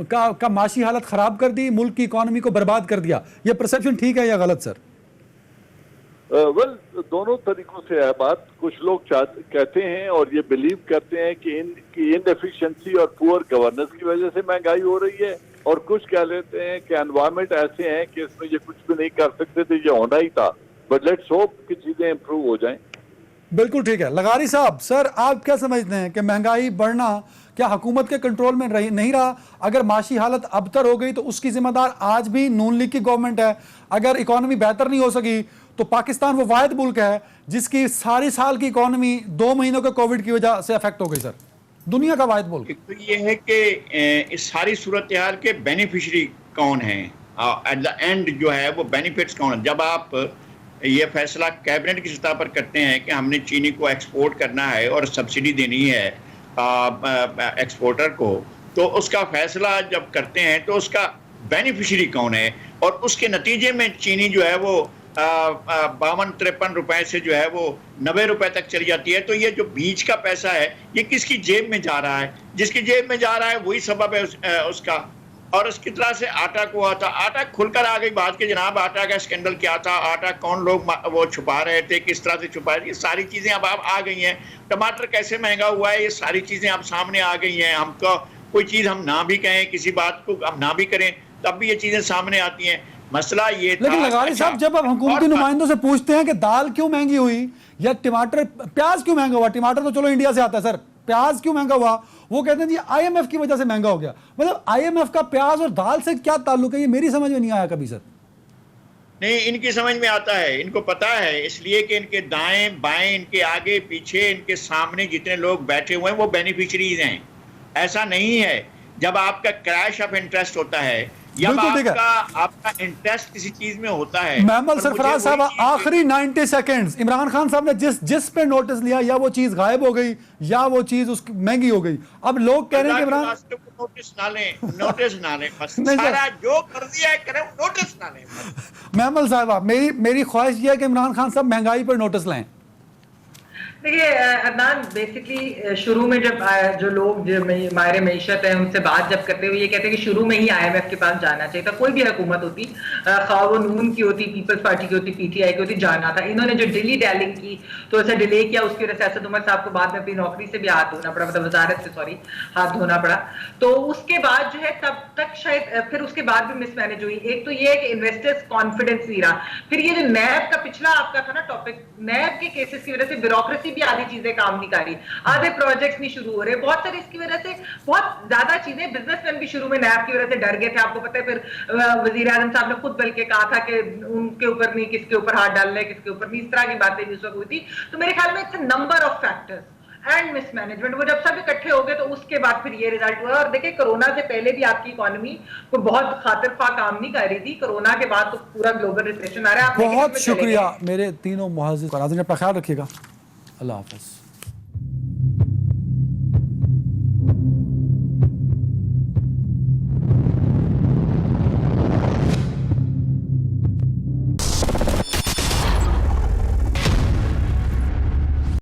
का माशी हालत खराब कर दी, मुल्क की इकोनॉमी को बर्बाद कर दिया। ये परसेप्शन ठीक है या गलत सर? वेल दोनों तरीकों से है बात। कुछ लोग कहते हैं और ये बिलीव करते हैं कि इनकी इनएफिशिएंसी और पुअर गवर्नेंस की वजह से महंगाई हो रही है, और कुछ कह लेते हैं कि एनवायरमेंट ऐसे हैं कि इसमें ये कुछ भी नहीं कर सकते थे, ये होना ही था। बट लेट्स होप कि चीजें इंप्रूव हो जाएं। बिल्कुल ठीक है। लगारी साहब, सर आप क्या समझते हैं कि महंगाई बढ़ना क्या हुकूमत के कंट्रोल में नहीं रहा? अगर माशी हालत अबतर हो गई तो उसकी जिम्मेदार आज भी नून लीग की गवर्नमेंट है। अगर इकोनॉमी बेहतर नहीं हो सकी तो पाकिस्तान वो वाहिद मुल्क है जिसकी सारी साल की इकोनॉमी 2 महीनों के कोविड की वजह से अफेक्ट हो गई सर, दुनिया का वाहिद मुल्क। तो ये है कि इस सारी सूरत हाल के बेनिफिशरी कौन है, एट द एंड जो है वो बेनिफिट्स कौन है। जब आप ये फैसला कैबिनेट की सतह पर करते हैं कि हमने चीनी को एक्सपोर्ट करना है और सब्सिडी देनी है एक्सपोर्टर को, तो उसका फैसला जब करते हैं तो उसका बेनिफिशरी कौन है, और उसके नतीजे में चीनी जो है वो 52-53 रुपए से जो है वो 90 रुपए तक चली जाती है। तो ये जो बीच का पैसा है ये किसकी जेब में जा रहा है? जिसकी जेब में जा रहा है वही सबब है उसका। और उसकी तरह से आटा को आता, आटा खुलकर आ गई बात कि जनाब आटा का स्कैंडल क्या था, आटा कौन लोग वो छुपा रहे थे, किस तरह से छुपा रहे, ये सारी चीजें अब आ गई हैं। टमाटर कैसे महंगा हुआ है, ये सारी चीजें अब सामने आ गई हैं। हमको कोई चीज हम ना भी कहें, किसी बात को हम ना भी करें, तब भी ये चीजें सामने आती हैं। मसला ये था। लेकिन लगारी साहब, जब आप हुकूमती नुमाइंदों से पूछते हैं कि दाल क्यों महंगी हुई या टमाटर, प्याज क्यों महंगा हुआ, टमाटर तो चलो इंडिया से आता है सर, प्याज क्यों महंगा हुआ, वो कहते हैं जी IMF की वजह से महंगा हो गया। मतलब IMF का प्याज और दाल से क्या ताल्लुक है, ये मेरी समझ में नहीं आया कभी सर। नहीं, इनकी समझ में आता है, इनको पता है, इसलिए कि इनके दाएं बाएं, इनके आगे पीछे, इनके सामने जितने लोग बैठे हुए हैं वो बेनिफिशरीज हैं। ऐसा नहीं है। जब आपका क्रैश ऑफ इंटरेस्ट होता है, या बिल्कुल ठीक है। आपका इंटरेस्ट किसी चीज में होता है। महमद पर सरफराज मुझे साहब, वही चीज़- आखिरी 90 सेकंड्स, इमरान खान साहब ने जिस पे नोटिस लिया, या वो चीज गायब हो गई या वो चीज उसकी महंगी हो गई। अब लोग कह रहे हैं कि अल्लाह के इमरान, वास्ते को नोटिस ना लें, नोटिस ना लें, बस नहीं सर। सारा जो कर दिया है करें, नोटिस ना लें बस। महमद साहब, मेरी ख्वाहिश ये है कि इमरान खान साहब महंगाई पर नोटिस लें। देखिए अदनान, बेसिकली शुरू में जब जो लोग जो माहिर मईशत है उनसे बात जब करते हुए ये कहते हैं कि शुरू में ही IMF के पास जाना चाहिए था। कोई भी हुकूमत होती, खा वो नून की होती, पीपल्स पार्टी की होती, PTI की होती, जाना था। इन्होंने जो डिली डैलिंग की तो ऐसा डिले किया, उसकी वजह से असद उमर साहब को बाद में अपनी नौकरी से भी हाथ धोना पड़ा, मतलब वजारत से सॉरी हाथ धोना पड़ा। तो उसके बाद जो है तब तक शायद फिर उसके बाद भी मिसमैनेज हुई। एक तो ये है कि इन्वेस्टर्स कॉन्फिडेंस नहीं रहा। फिर ये जो नैब का पिछला आपका था ना टॉपिक, नैब के केसेस की वजह से ब्यूरोक्रेसी भी आधी चीजें काम नहीं कर रही, आधे प्रोजेक्ट्स नहीं शुरू हो रहे, बहुत सारे इसकी वजह से बहुत ज्यादा चीजें। बिजनेसमैन भी शुरू में नैब की वजह से डर गए थे, आपको पता है। फिर वजीर आजम साहब ने खुद बल्कि कहा था कि उनके ऊपर नहीं, किसके ऊपर हाथ डालना है, किसके ऊपर नहीं, इस तरह की बातें जिस वक्त हुई थी। तो मेरे ख्याल में it's number of factors and mismanagement. वो जब सब इकट्ठे हो गए तो उसके बाद फिर ये रिजल्ट हुआ। और देखिए, कोरोना से पहले भी आपकी इकोनॉमी को बहुत खातिर खा काम नहीं कर रही थी, कोरोना के बाद तो पूरा ग्लोबल रिसेशन आ रहा है। बहुत शुक्रिया मेरे तीनों मुअज़्ज़िज़ नाज़रीन, अपना ख्याल रखिएगा। अल्लाह हाफ़िज़।